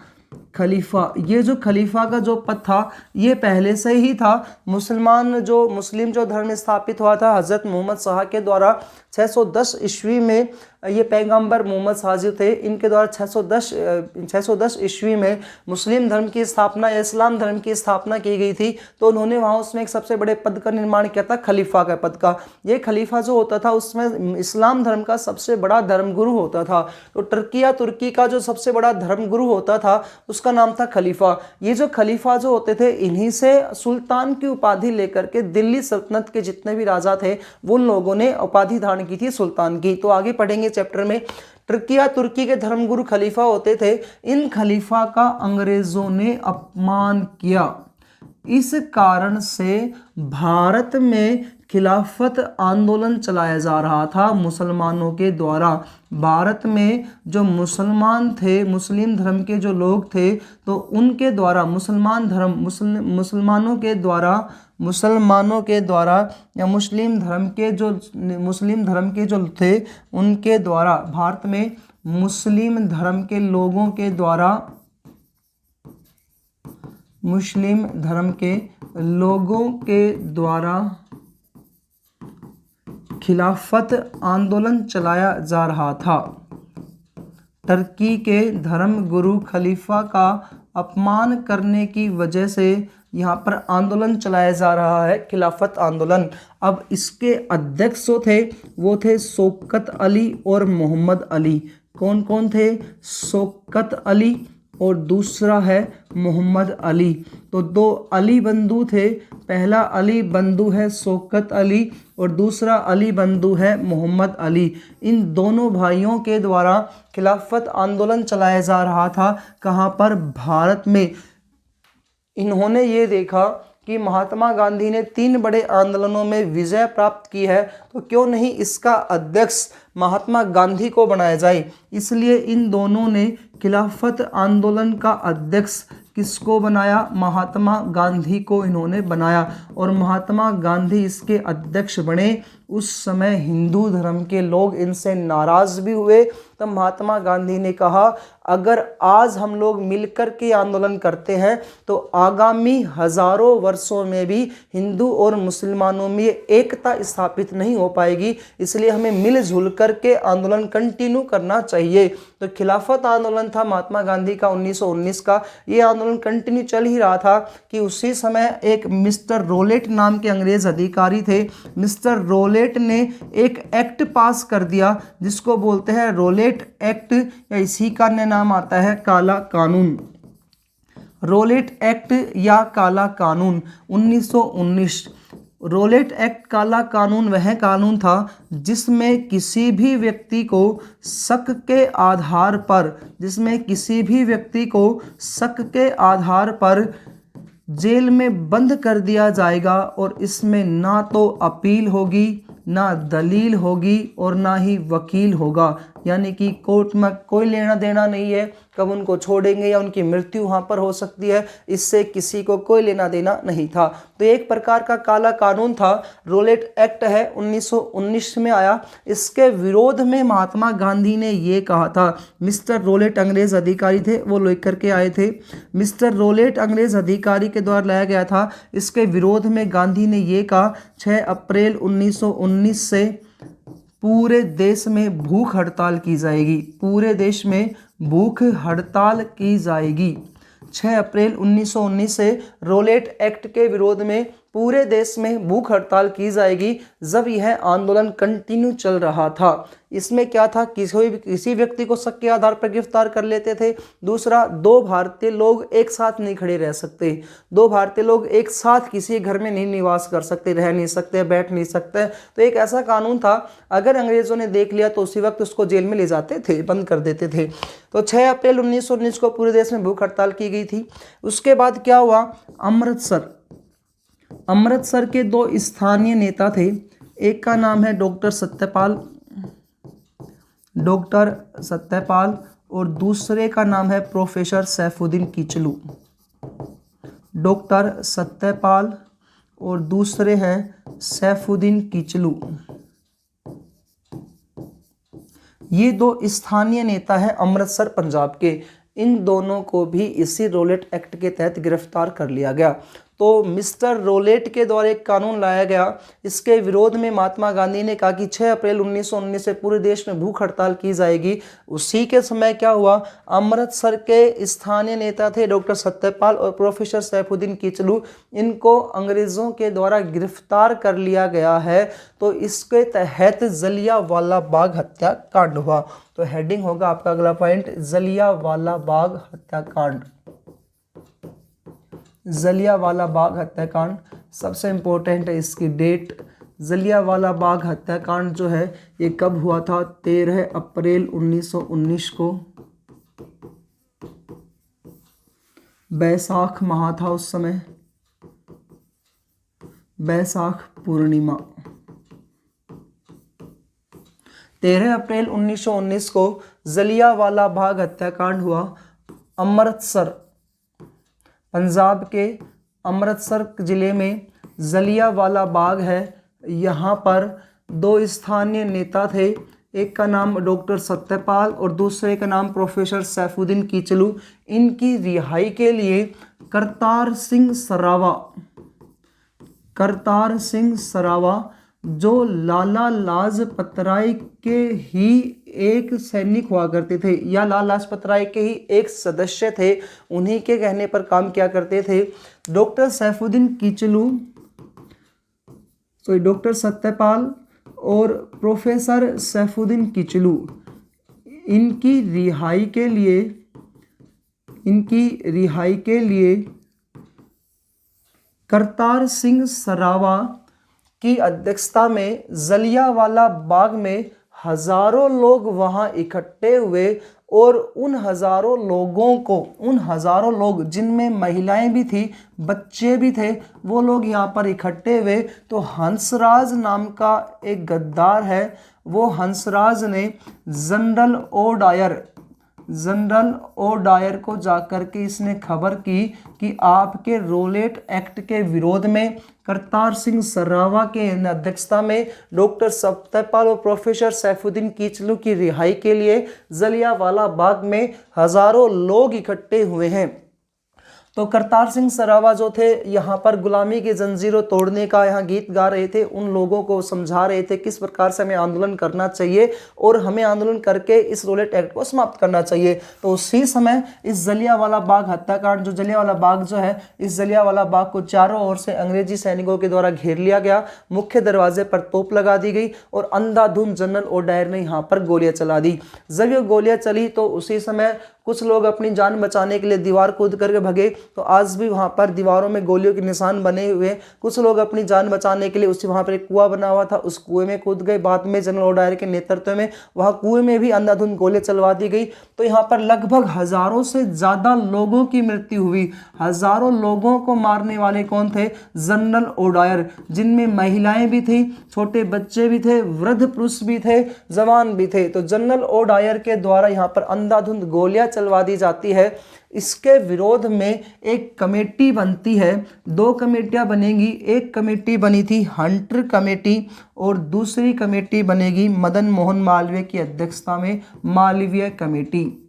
ये जो खलीफा का जो पद था ये पहले से ही था। मुस्लिम जो धर्म स्थापित हुआ था हज़रत मोहम्मद शाह के द्वारा 610 ईस्वी में, ये पैगंबर मोहम्मद शाह जी थे, इनके द्वारा 610 ईस्वी में मुस्लिम धर्म की स्थापना, इस्लाम धर्म की स्थापना की गई थी। तो उन्होंने वहाँ उसमें एक सबसे बड़े पद का निर्माण किया था, खलीफा का पद का। ये खलीफा जो होता था उसमें इस्लाम धर्म का सबसे बड़ा धर्मगुरु होता था। तो तुर्की का जो सबसे बड़ा धर्मगुरु होता था उसका नाम था खलीफा। ये जो खलीफा जो होते थे इन्हीं से सुल्तान की उपाधि लेकर के दिल्ली सल्तनत के जितने भी राजा थे वो उन लोगों ने उपाधि धारण की थी सुल्तान की। तो आगे पढ़ेंगे चैप्टर में। तुर्की के धर्मगुरु खलीफा होते थे। इन खलीफा का अंग्रेजों ने अपमान किया। इस कारण से भारत में खिलाफत आंदोलन चलाया जा रहा था मुसलमानों के द्वारा। भारत में जो मुसलमान थे, मुस्लिम धर्म के जो लोग थे, तो उनके द्वारा मुसलमानों के द्वारा या मुस्लिम धर्म के जो थे उनके द्वारा भारत में मुस्लिम धर्म के लोगों के द्वारा खिलाफत आंदोलन चलाया जा रहा था। टर्की के धर्मगुरु खलीफा का अपमान करने की वजह से यहाँ पर आंदोलन चलाया जा रहा है, खिलाफत आंदोलन। अब इसके अध्यक्ष जो थे वो थे शौकत अली और मोहम्मद अली। कौन कौन थे? शौकत अली और दूसरा है मोहम्मद अली। तो दो अली बंधु थे। पहला अली बंधु है शौकत अली और दूसरा अली बंधु है मोहम्मद अली। इन दोनों भाइयों के द्वारा खिलाफत आंदोलन चलाया जा रहा था। कहाँ पर? भारत में। इन्होंने ये देखा कि महात्मा गांधी ने 3 बड़े आंदोलनों में विजय प्राप्त की है, तो क्यों नहीं इसका अध्यक्ष महात्मा गांधी को बनाया जाए। इसलिए इन दोनों ने खिलाफत आंदोलन का अध्यक्ष किसको बनाया? महात्मा गांधी को इन्होंने बनाया और महात्मा गांधी इसके अध्यक्ष बने। उस समय हिंदू धर्म के लोग इनसे नाराज भी हुए तब महात्मा गांधी ने कहा अगर आज हम लोग मिलकर के आंदोलन करते हैं तो आगामी हजारों वर्षों में भी हिंदू और मुसलमानों में एकता स्थापित नहीं हो पाएगी, इसलिए हमें मिलजुल करके आंदोलन कंटिन्यू करना चाहिए। तो खिलाफत आंदोलन था महात्मा गांधी का 1919 का। ये आंदोलन कंटिन्यू चल ही रहा था कि उसी समय एक मिस्टर रोलेट नाम के अंग्रेज अधिकारी थे। मिस्टर रोलेट ने एक एक्ट पास कर दिया जिसको बोलते हैं रोलेट एक्ट, या इसी का नाम आता है काला कानून। रोलेट एक्ट या काला कानून 1919। रोलेट एक्ट काला कानून वह कानून था जिसमें किसी भी व्यक्ति को शक के आधार पर जेल में बंद कर दिया जाएगा और इसमें ना तो अपील होगी, ना दलील होगी और ना ही वकील होगा। यानी कि कोर्ट में कोई लेना देना नहीं है, कब उनको छोड़ेंगे या उनकी मृत्यु वहाँ पर हो सकती है, इससे किसी को कोई लेना देना नहीं था। तो एक प्रकार का काला कानून था। रोलेट एक्ट है 1919 में आया। इसके विरोध में महात्मा गांधी ने ये कहा था, मिस्टर रोलेट अंग्रेज अधिकारी थे, वो लेकर के आए थे। मिस्टर रोलेट अंग्रेज अधिकारी के द्वारा लाया गया था। इसके विरोध में गांधी ने ये कहा 6 अप्रैल 1919 से पूरे देश में भूख हड़ताल की जाएगी। पूरे देश में भूख हड़ताल की जाएगी। 6 अप्रैल 1919 से रोलेट एक्ट के विरोध में पूरे देश में भूख हड़ताल की जाएगी। जब यह आंदोलन कंटिन्यू चल रहा था, इसमें क्या था, किसी व्यक्ति को शक के आधार पर गिरफ्तार कर लेते थे। दूसरा, 2 भारतीय लोग एक साथ नहीं खड़े रह सकते। 2 भारतीय लोग एक साथ किसी घर में नहीं निवास कर सकते, रह नहीं सकते, बैठ नहीं सकते। तो एक ऐसा कानून था, अगर अंग्रेजों ने देख लिया तो उसी वक्त उसको जेल में ले जाते थे, बंद कर देते थे। तो 6 अप्रैल 1919 को पूरे देश में भूख हड़ताल की गई थी। उसके बाद क्या हुआ, अमृतसर के 2 स्थानीय नेता थे। एक का नाम है डॉक्टर सत्यपाल और दूसरे का नाम है प्रोफेसर सैफुद्दीन किचलू। डॉक्टर सत्यपाल और दूसरे हैं सैफुद्दीन किचलू। ये 2 स्थानीय नेता हैं अमृतसर पंजाब के। इन दोनों को भी इसी रोलेट एक्ट के तहत गिरफ्तार कर लिया गया। तो मिस्टर रोलेट के द्वारा एक कानून लाया गया। इसके विरोध में महात्मा गांधी ने कहा कि 6 अप्रैल 1919 से पूरे देश में भूख हड़ताल की जाएगी। उसी के समय क्या हुआ, अमृतसर के स्थानीय नेता थे डॉक्टर सत्यपाल और प्रोफेसर सैफुद्दीन किचलू, इनको अंग्रेजों के द्वारा गिरफ्तार कर लिया गया है। तो इसके तहत जलियांवाला बाग हत्याकांड हुआ। तो हेडिंग होगा आपका अगला पॉइंट, जलियांवाला बाग हत्याकांड। जलियांवाला बाग हत्याकांड सबसे इम्पोर्टेंट है इसकी डेट। जलियांवाला बाग हत्याकांड जो है ये कब हुआ था, 13 अप्रैल 1919 को। बैसाख माह था उस समय, बैसाख पूर्णिमा। 13 अप्रैल 1919 को जलियांवाला बाग हत्याकांड हुआ। अमृतसर, पंजाब के अमृतसर जिले में जलियांवाला बाग है। यहाँ पर 2 स्थानीय नेता थे, एक का नाम डॉक्टर सत्यपाल और दूसरे का नाम प्रोफेसर सैफुद्दीन किचलू। इनकी रिहाई के लिए करतार सिंह सरावा जो लाला लाजपत राय के ही एक सैनिक हुआ करते थे या लाला लाजपत राय के ही एक सदस्य थे, उन्हीं के कहने पर काम किया करते थे। डॉक्टर सत्यपाल और प्रोफेसर सैफुद्दीन किचलू, इनकी रिहाई के लिए करतार सिंह सरावा की अध्यक्षता में जलियांवाला बाग में हजारों लोग वहां इकट्ठे हुए और उन हजारों लोग जिनमें महिलाएं भी थी, बच्चे भी थे, वो लोग यहाँ पर इकट्ठे हुए। तो हंसराज नाम का एक गद्दार है, वो हंसराज ने जनरल जनरल ओडायर को जाकर के इसने खबर की कि आपके रोलेट एक्ट के विरोध में करतार सिंह सरावा के अध्यक्षता में डॉक्टर सत्यपाल और प्रोफेसर सैफुद्दीन कीचलू की रिहाई के लिए जलियांवाला बाग में हजारों लोग इकट्ठे हुए हैं। तो करतार सिंह सरावा जो थे यहाँ पर गुलामी की जंजीरों तोड़ने का यहाँ गीत गा रहे थे, उन लोगों को समझा रहे थे किस प्रकार से हमें आंदोलन करना चाहिए और हमें आंदोलन करके इस रोलेट एक्ट को समाप्त करना चाहिए। तो उसी समय इस जलियांवाला बाग हत्याकांड, जो जलियांवाला बाग जो है, इस जलियांवाला बाग को चारों ओर से अंग्रेजी सैनिकों के द्वारा घेर लिया गया, मुख्य दरवाजे पर तोप लगा दी गई और अंधाधुंध जनरल ओडायर ने यहाँ पर गोलियां चला दी। जब ये गोलियां चली तो उसी समय कुछ लोग अपनी जान बचाने के लिए दीवार कूद करके भगे। तो आज भी वहां पर दीवारों में गोलियों के निशान बने हुए। कुछ लोग अपनी जान बचाने के लिए उसी वहां पर एक कुआं बना हुआ था, उस कुएं में कूद गए। बाद में जनरल ओडायर के नेतृत्व में वहां कुएं में भी अंधाधुंध गोलियां चलवा दी गई। तो यहाँ पर लगभग हजारों से ज्यादा लोगों की मृत्यु हुई। हजारों लोगों को मारने वाले कौन थे? जनरल ओडायर, जिनमें महिलाएं भी थी, छोटे बच्चे भी थे, वृद्ध पुरुष भी थे, जवान भी थे। तो जनरल ओडायर के द्वारा यहाँ पर अंधाधुंध गोलियां चलवा दी जाती है। इसके विरोध में एक कमेटी बनती है, दो कमेटियां बनेगी। एक कमेटी बनी थी हंटर कमेटी और दूसरी कमेटी बनेगी मदन मोहन मालवीय की अध्यक्षता में मालवीय कमेटी।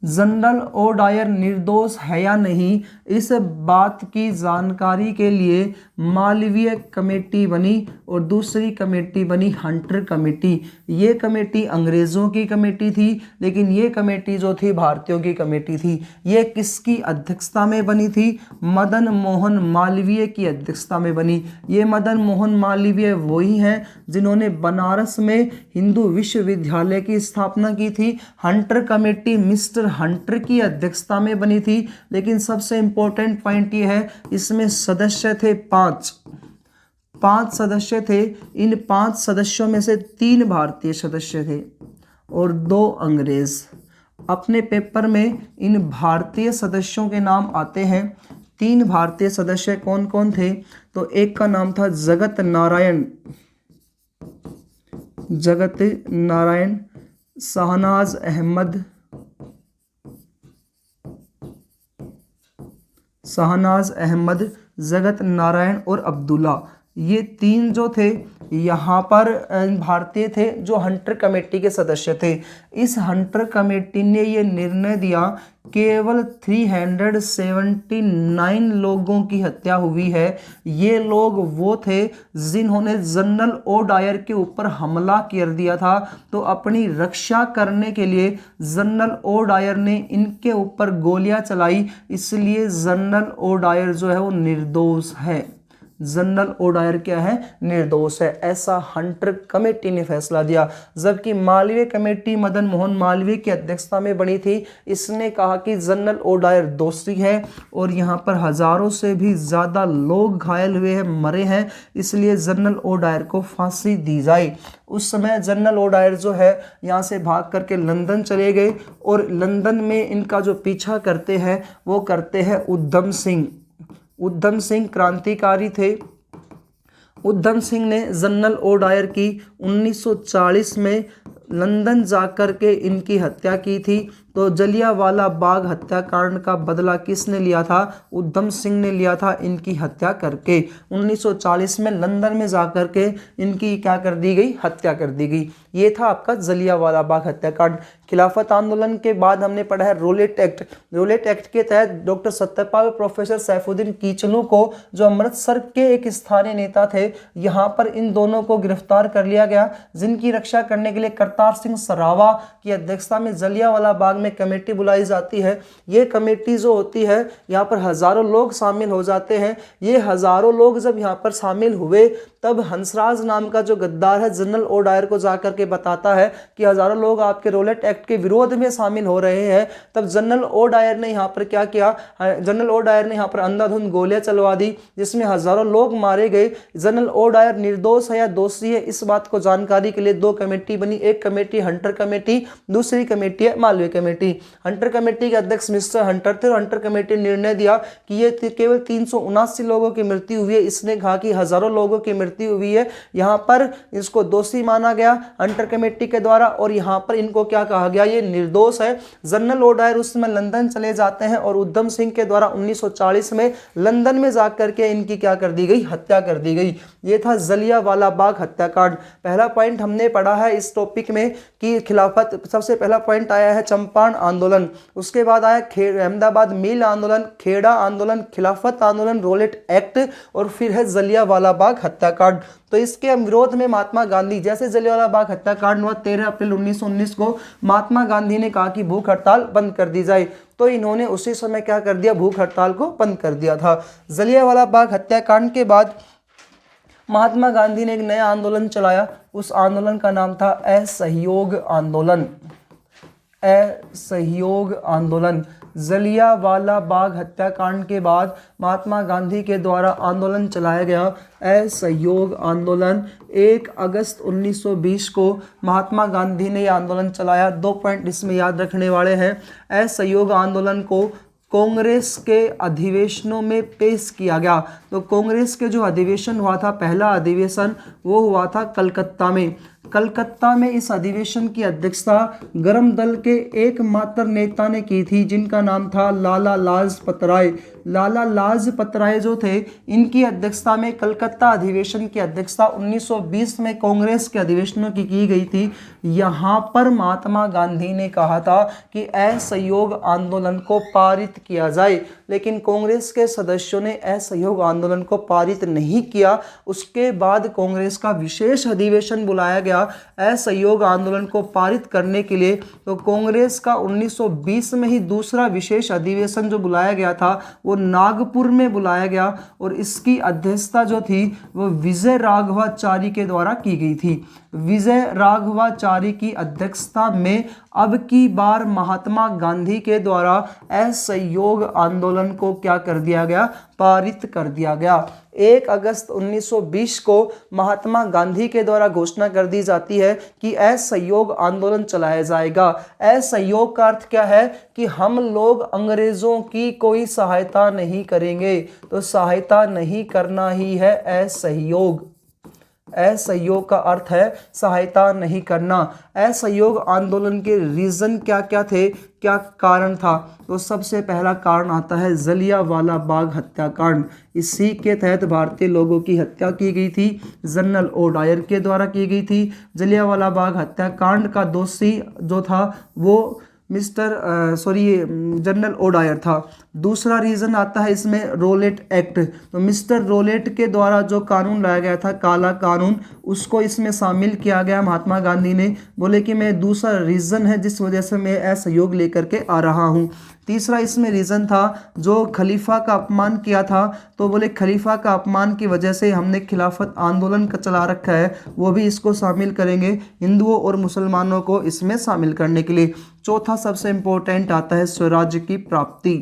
जनरल ओडायर निर्दोष है या नहीं, इस बात की जानकारी के लिए मालवीय कमेटी बनी और दूसरी कमेटी बनी हंटर कमेटी। ये कमेटी अंग्रेज़ों की कमेटी थी, लेकिन ये कमेटी जो थी भारतीयों की कमेटी थी। ये किसकी अध्यक्षता में बनी थी? मदन मोहन मालवीय की अध्यक्षता में बनी। ये मदन मोहन मालवीय वही हैं जिन्होंने बनारस में हिंदू विश्वविद्यालय की स्थापना की थी। हंटर कमेटी मिस्टर हंटर की अध्यक्षता में बनी थी। लेकिन सबसे इंपॉर्टेंट पॉइंट ये है, इसमें सदस्य थे पांच सदस्य थे। इन 5 सदस्यों में से 3 भारतीय सदस्य थे और 2 अंग्रेज। अपने पेपर में इन भारतीय सदस्यों के नाम आते हैं। 3 भारतीय सदस्य कौन कौन थे? तो एक का नाम था जगत नारायण, शहनाज अहमद, जगत नारायण और अब्दुल्ला। ये 3 जो थे यहाँ पर भारतीय थे जो हंटर कमेटी के सदस्य थे। इस हंटर कमेटी ने ये निर्णय दिया केवल 379 लोगों की हत्या हुई है। ये लोग वो थे जिन्होंने जनरल ओडायर के ऊपर हमला कर दिया था। तो अपनी रक्षा करने के लिए जनरल ओडायर ने इनके ऊपर गोलियां चलाई, इसलिए जनरल ओडायर जो है वो निर्दोष है। जनरल ओडायर क्या है? निर्दोष है। ऐसा हंटर कमेटी ने फैसला दिया। जबकि मालवीय कमेटी मदन मोहन मालवीय की अध्यक्षता में बनी थी, इसने कहा कि जनरल ओडायर दोषी है और यहाँ पर हजारों से भी ज़्यादा लोग घायल हुए हैं, मरे हैं, इसलिए जनरल ओडायर को फांसी दी जाए। उस समय जनरल ओडायर जो है यहाँ से भाग करके लंदन चले गए और लंदन में इनका जो पीछा करते हैं वो करते हैं उधम सिंह क्रांतिकारी थे। उधम सिंह ने जनरल ओडायर की 1940 में लंदन जाकर के इनकी हत्या की थी। तो जलियांवाला बाग हत्याकांड का बदला किसने लिया था? उधम सिंह ने लिया था इनकी हत्या करके। 1940 में लंदन में जाकर के इनकी क्या कर दी गई? हत्या कर दी गई। ये था आपका जलियांवाला बाग हत्याकांड। खिलाफत आंदोलन के बाद हमने पढ़ा है रोलेट एक्ट। रोलेट एक्ट के तहत डॉक्टर सत्यपाल प्रोफेसर सैफुद्दीन कीचलू को, जो अमृतसर के एक स्थानीय नेता थे, यहाँ पर इन दोनों को गिरफ्तार कर लिया गया, जिनकी रक्षा करने के लिए करतार सिंह सरावा की अध्यक्षता में जलियांवाला बाग में कमेटी बुलाई जाती है। ये कमेटी जो होती है यहाँ पर हजारों लोग शामिल हो जाते हैं। ये हजारों लोग जब यहाँ पर शामिल हुए तब हंसराज नाम का जो गद्दार है जनरल ओडायर को जाकर के बताता है कि हजारों लोग आपके रोलेट एक्ट के विरोध में शामिल हो रहे हैं। तब जनरल ओडायर ने यहाँ पर क्या किया? जनरल ओडायर ने यहाँ पर अंधाधुंध गोलियां चलवा दी, जिसमें हजारों लोग मारे गए। जनरल ओडायर निर्दोष है या दोषी है, इस बात को जानकारी के लिए 2 कमेटी बनी। एक कमेटी हंटर कमेटी, दूसरी कमेटी है मालवीय कमेटी। हंटर कमेटी के अध्यक्ष मिस्टर हंटर थे और हंटर कमेटी ने निर्णय दिया कि ये केवल 379 लोगों की मृत्यु हुई है। इसने कहा कि हजारों लोगों की मृत्यु गलती हुई है, यहाँ पर इसको दोषी माना गया हंटर कमेटी के द्वारा और यहाँ पर इनको क्या कहा गया, ये निर्दोष है। जनरल ओडायर उस समय लंदन चले जाते हैं और उधम सिंह के द्वारा 1940 में लंदन में जाकर के इनकी क्या कर दी गई, हत्या कर दी गई। ये था जलियांवाला बाग हत्याकांड। पहला पॉइंट हमने पढ़ा है इस टॉपिक में कि खिलाफत, सबसे पहला पॉइंट आया है चंपारण आंदोलन, उसके बाद आया अहमदाबाद मिल आंदोलन, खेड़ा आंदोलन, खिलाफत आंदोलन, रोलेट एक्ट और फिर है जलियांवाला बाग हत्याकांड। तो इसके विरोध में महात्मा गांधी, जैसे जलियांवाला बाग हत्याकांड हुआ 13 अप्रैल 1919 को, महात्मा गांधी ने कहा कि भूख हड़ताल बंद कर दी जाए, तो इन्होंने उसी समय क्या कर दिया, भूख हड़ताल को बंद कर दिया था। जलियांवाला बाग हत्याकांड के बाद महात्मा गांधी ने एक नया आंदोलन चलाया, उस आंदोलन का नाम था असहयोग आंदोलन। असहयोग आंदोलन। जलियांवाला बाग हत्याकांड के बाद महात्मा गांधी के द्वारा आंदोलन चलाया गया असहयोग आंदोलन। 1 अगस्त 1920 को महात्मा गांधी ने यह आंदोलन चलाया। 2 पॉइंट इसमें याद रखने वाले हैं। असहयोग आंदोलन को कांग्रेस के अधिवेशनों में पेश किया गया। तो कांग्रेस के जो अधिवेशन हुआ था, पहला अधिवेशन वो हुआ था कलकत्ता में। कलकत्ता में इस अधिवेशन की अध्यक्षता गरम दल के एकमात्र नेता ने की थी, जिनका नाम था लाला लाजपत राय। लाला लाजपत राय जो थे, इनकी अध्यक्षता में कलकत्ता अधिवेशन की अध्यक्षता 1920 में कांग्रेस के अधिवेशनों की गई थी। यहाँ पर महात्मा गांधी ने कहा था कि असहयोग आंदोलन को पारित किया जाए, लेकिन कांग्रेस के सदस्यों ने असहयोग आंदोलन को पारित नहीं किया। उसके बाद कांग्रेस का विशेष अधिवेशन बुलाया गया असहयोग आंदोलन को पारित करने के लिए। तो कांग्रेस का 1920 में ही दूसरा विशेष अधिवेशन जो बुलाया गया था वो नागपुर में बुलाया गया और इसकी अध्यक्षता जो थी वो विजय राघवाचारी के द्वारा की गई थी। विजय राघवाचारी की अध्यक्षता में अब की बार महात्मा गांधी के द्वारा असहयोग आंदोलन को क्या कर दिया गया, पारित कर दिया गया। 1 अगस्त 1920 को महात्मा गांधी के द्वारा घोषणा कर दी जाती है कि असहयोग आंदोलन चलाया जाएगा। असहयोग का अर्थ क्या है कि हम लोग अंग्रेजों की कोई सहायता नहीं करेंगे, तो सहायता नहीं करना ही है असहयोग। असहयोग का अर्थ है सहायता नहीं करना। असहयोग आंदोलन के रीजन क्या क्या थे, क्या कारण था? तो सबसे पहला कारण आता है जलियांवाला बाग हत्याकांड। इसी के तहत भारतीय लोगों की हत्या की गई थी, जनरल ओडायर के द्वारा की गई थी। जलियांवाला बाग हत्याकांड का दोषी जो था वो जनरल ओडायर था। दूसरा रीजन आता है इसमें रोलेट एक्ट। तो मिस्टर रोलेट के द्वारा जो कानून लाया गया था, काला कानून, उसको इसमें शामिल किया गया। महात्मा गांधी ने बोले कि मैं दूसरा रीजन है जिस वजह से मैं असहयोग लेकर के आ रहा हूँ। तीसरा इसमें रीज़न था जो खलीफा का अपमान किया था, तो बोले खलीफा का अपमान की वजह से हमने खिलाफत आंदोलन का चला रखा है, वो भी इसको शामिल करेंगे, हिंदुओं और मुसलमानों को इसमें शामिल करने के लिए। चौथा सबसे इम्पोर्टेंट आता है स्वराज्य की प्राप्ति।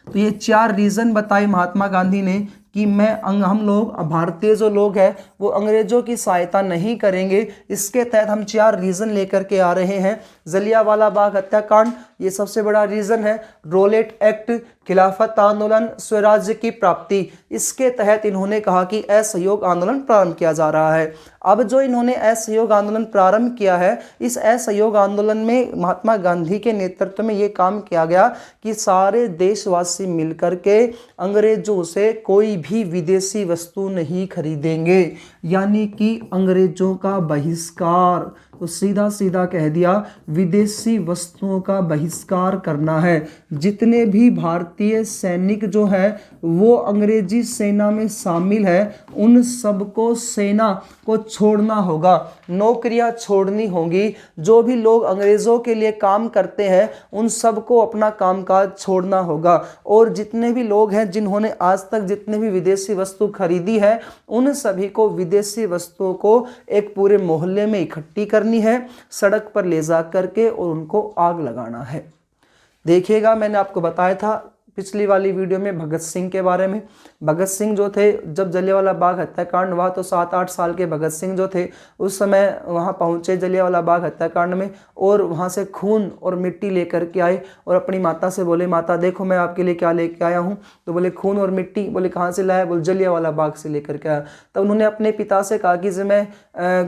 तो ये 4 रीज़न बताए महात्मा गांधी ने कि हम लोग भारतीय जो लोग हैं वो अंग्रेजों की सहायता नहीं करेंगे। इसके तहत हम 4 रीज़न लेकर के आ रहे हैं। जलियांवाला बाग हत्याकांड ये सबसे बड़ा रीज़न है, रोलेट एक्ट, खिलाफत आंदोलन, स्वराज्य की प्राप्ति। इसके तहत इन्होंने कहा कि असहयोग आंदोलन प्रारंभ किया जा रहा है। अब जो इन्होंने असहयोग आंदोलन प्रारंभ किया है, इस असहयोग आंदोलन में महात्मा गांधी के नेतृत्व में ये काम किया गया कि सारे देशवासी मिलकर के अंग्रेजों से कोई भी विदेशी वस्तु नहीं खरीदेंगे, यानी कि अंग्रेजों का बहिष्कार। तो सीधा सीधा कह दिया विदेशी वस्तुओं का बहिष्कार करना है। जितने भी भारतीय सैनिक जो है वो अंग्रेजी सेना में शामिल है, उन सबको सेना को छोड़ना होगा, नौकरियां छोड़नी होगी। जो भी लोग अंग्रेजों के लिए काम करते हैं उन सबको अपना कामकाज छोड़ना होगा। और जितने भी लोग हैं जिन्होंने आज तक जितने भी विदेशी वस्तु खरीदी है, उन सभी को विदेशी वस्तुओं को एक पूरे मोहल्ले में इकट्ठी करनी है, सड़क पर ले जा करके और उनको आग लगाना है। देखिएगा, मैंने आपको बताया था पिछली वाली वीडियो में भगत सिंह के बारे में। भगत सिंह जो थे, जब जलियांवाला बाग हत्याकांड हुआ तो 7-8 साल के भगत सिंह जो थे उस समय वहाँ पहुँचे जलियांवाला बाग हत्याकांड में, और वहाँ से खून और मिट्टी लेकर के आए और अपनी माता से बोले, माता देखो मैं आपके लिए क्या लेके आया हूँ। तो बोले खून और मिट्टी। बोले कहाँ से लाया? बोले जलियांवाला बाग से लेकर के आया। तब उन्होंने अपने पिता से कहा कि मैं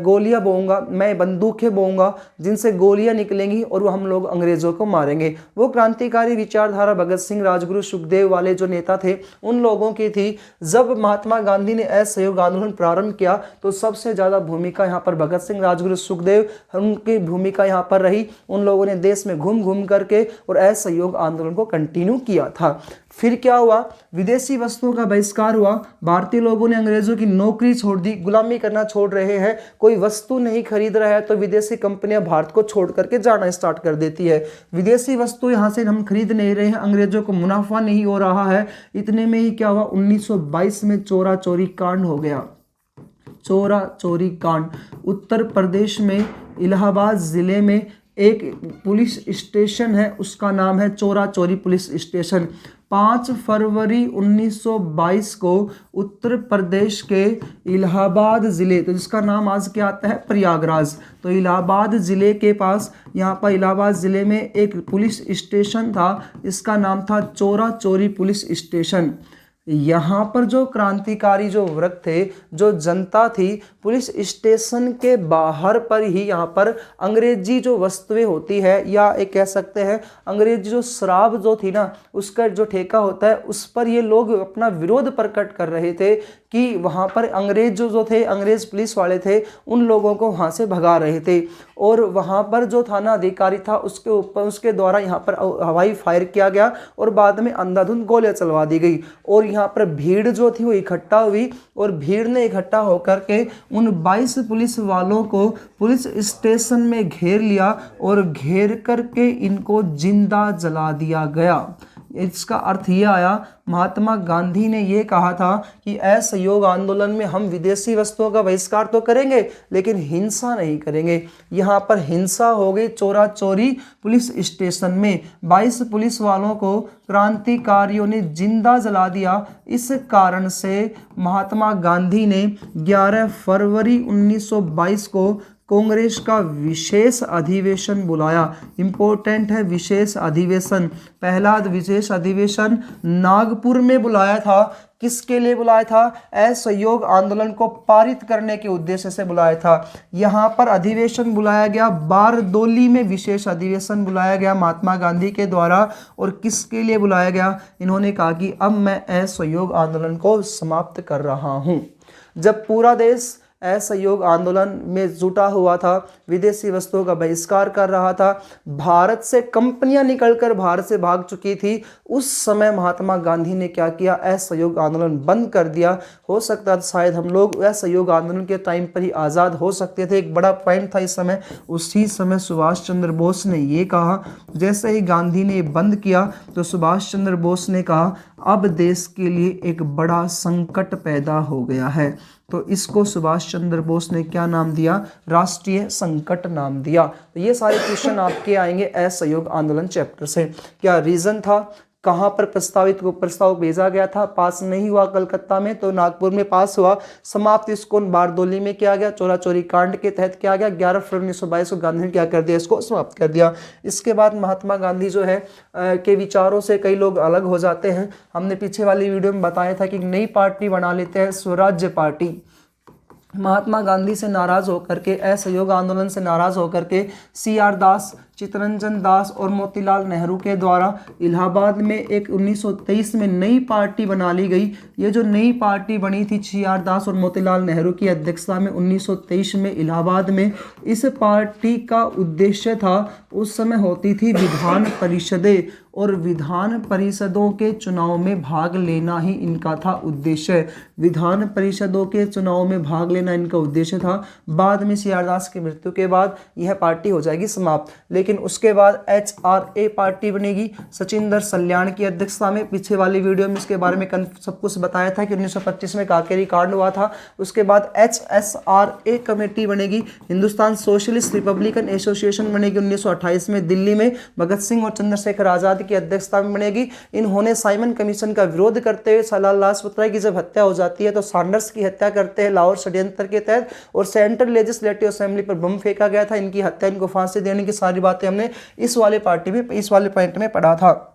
गोलियां बोऊंगा, मैं बंदूकें बोऊंगा जिनसे गोलियां निकलेंगी और वो हम लोग अंग्रेजों को मारेंगे। वो क्रांतिकारी विचारधारा भगत सिंह, राजगुरु, सुखदेव वाले जो नेता थे उन लोगों की थी। जब महात्मा गांधी ने असहयोग आंदोलन प्रारंभ किया तो सबसे ज्यादा भूमिका यहाँ पर भगत सिंह, राजगुरु, सुखदेव, उनकी भूमिका यहाँ पर रही। उन लोगों ने देश में घूम घूम करके और असहयोग आंदोलन को कंटिन्यू किया था। फिर क्या हुआ? विदेशी वस्तुओं का बहिष्कार हुआ। भारतीय लोगों ने अंग्रेजों की नौकरी छोड़ दी, गुलामी करना छोड़ रहे हैं। कोई वस्तु नहीं खरीद रहा है तो विदेशी कंपनियां भारत को छोड़ करके जाना स्टार्ट कर देती है। विदेशी वस्तु यहां से हम खरीद नहीं रहे हैं, अंग्रेजों को मुनाफा नहीं हो रहा है। इतने में ही क्या हुआ? 1922 में चोरा चोरी कांड हो गया। चोरा चोरी कांड उत्तर प्रदेश में इलाहाबाद जिले में एक पुलिस स्टेशन है, उसका नाम है चोरा चोरी पुलिस स्टेशन। 5 फरवरी 1922 को उत्तर प्रदेश के इलाहाबाद ज़िले, तो जिसका नाम आज क्या आता है? प्रयागराज। तो इलाहाबाद ज़िले के पास यहाँ पर इलाहाबाद ज़िले में एक पुलिस स्टेशन था, इसका नाम था चोरा चोरी पुलिस स्टेशन। यहाँ पर जो क्रांतिकारी जो वर्ग थे, जो जनता थी, पुलिस स्टेशन के बाहर पर ही यहाँ पर अंग्रेजी जो वस्तुएं होती है, या एक कह सकते हैं अंग्रेजी जो शराब जो थी ना, उसका जो ठेका होता है, उस पर ये लोग अपना विरोध प्रकट कर रहे थे कि वहाँ पर अंग्रेज जो थे, अंग्रेज पुलिस वाले थे, उन लोगों को वहाँ से भगा रहे थे। और वहाँ पर जो थाना अधिकारी था उसके ऊपर, उसके द्वारा यहाँ पर हवाई फायर किया गया और बाद में अंधाधुंध गोलियां चलवा दी गई। और यहाँ पर भीड़ जो थी वो इकट्ठा हुई और भीड़ ने इकट्ठा होकर के उन 22 पुलिस वालों को पुलिस स्टेशन में घेर लिया और घेर करके इनको जिंदा जला दिया गया। इसका अर्थ ये आया, महात्मा गांधी ने ये कहा था कि असहयोग आंदोलन में हम विदेशी वस्तुओं का बहिष्कार तो करेंगे लेकिन हिंसा नहीं करेंगे। यहाँ पर हिंसा हो गई चोरा चोरी पुलिस स्टेशन में। 22 पुलिस वालों को क्रांतिकारियों ने जिंदा जला दिया। इस कारण से महात्मा गांधी ने 11 फरवरी 1922 को कांग्रेस का विशेष अधिवेशन बुलाया। इंपॉर्टेंट है विशेष अधिवेशन। पहला विशेष अधिवेशन नागपुर में बुलाया था। किसके लिए बुलाया था? असहयोग आंदोलन को पारित करने के उद्देश्य से बुलाया था। यहाँ पर अधिवेशन बुलाया गया, बारदोली में विशेष अधिवेशन बुलाया गया महात्मा गांधी के द्वारा। और किसके लिए बुलाया गया? इन्होंने कहा कि अब मैं असहयोग आंदोलन को समाप्त कर रहा हूँ। जब पूरा देश असहयोग आंदोलन में जुटा हुआ था, विदेशी वस्तुओं का बहिष्कार कर रहा था, भारत से कंपनियां निकलकर भारत से भाग चुकी थी, उस समय महात्मा गांधी ने क्या किया? असहयोग आंदोलन बंद कर दिया। हो सकता था शायद हम लोग असहयोग आंदोलन के टाइम पर ही आज़ाद हो सकते थे। एक बड़ा पॉइंट था इस समय। उसी समय सुभाष चंद्र बोस ने ये कहा, जैसे ही गांधी ने बंद किया तो सुभाष चंद्र बोस ने कहा अब देश के लिए एक बड़ा संकट पैदा हो गया है। तो इसको सुभाष चंद्र बोस ने क्या नाम दिया? राष्ट्रीय संकट नाम दिया। तो ये सारे क्वेश्चन आपके आएंगे असहयोग आंदोलन चैप्टर से। क्या रीजन था? कहाँ पर प्रस्ताव भेजा गया था? पास नहीं हुआ कलकत्ता में, तो नागपुर में पास हुआ। समाप्त इसको बारदोली में किया गया। चोरा चोरी कांड के तहत किया गया। 11 फरवरी 1922 को गांधी ने क्या कर दिया? इसको समाप्त कर दिया। इसके बाद महात्मा गांधी जो है के विचारों से कई लोग अलग हो जाते हैं। हमने पीछे वाली वीडियो में बताया था कि नई पार्टी बना लेते हैं, स्वराज्य पार्टी। महात्मा गांधी से नाराज होकर के, असहयोग आंदोलन से नाराज होकर के CR दास, चित्तरंजन दास और मोतीलाल नेहरू के द्वारा इलाहाबाद में एक 1923 में नई पार्टी बना ली गई। ये जो नई पार्टी बनी थी CR दास और मोतीलाल नेहरू की अध्यक्षता में 1923 में इलाहाबाद में, इस पार्टी का उद्देश्य था, उस समय होती थी विधान परिषदें, और विधान परिषदों के चुनाव में भाग लेना ही इनका था उद्देश्य। विधान परिषदों के चुनाव में भाग लेना इनका उद्देश्य था। बाद में CR दास की मृत्यु के बाद यह पार्टी हो जाएगी समाप्त। लेकिन उसके बाद HRA पार्टी बनेगी सचिंदर सल्याण की अध्यक्षता में। पीछे वाली वीडियो में इसके बारे में सब कुछ बताया था कि 1925 में काकेरी कांड हुआ था। उसके बाद HSRA कमेटी बनेगी, हिंदुस्तान सोशलिस्ट रिपब्लिकन एसोसिएशन बनेगी 1928 में दिल्ली में। भगत सिंह और चंद्रशेखर आजाद की अध्यक्षता में बनेगी। इन्होंने साइमन कमीशन का विरोध करते हुए सलाल लाजपत राय की जब हत्या हो जाती है तो सैंडर्स की हत्या करते हैं लाहौर षड्यंत्र के तहत, और सेंट्रल लेजिस्लेटिव असेंबली पर बम फेंका गया था। इनकी हत्या, इनको फांसी देने की सारी बातें हमने इस वाले पॉइंट में पढ़ा था।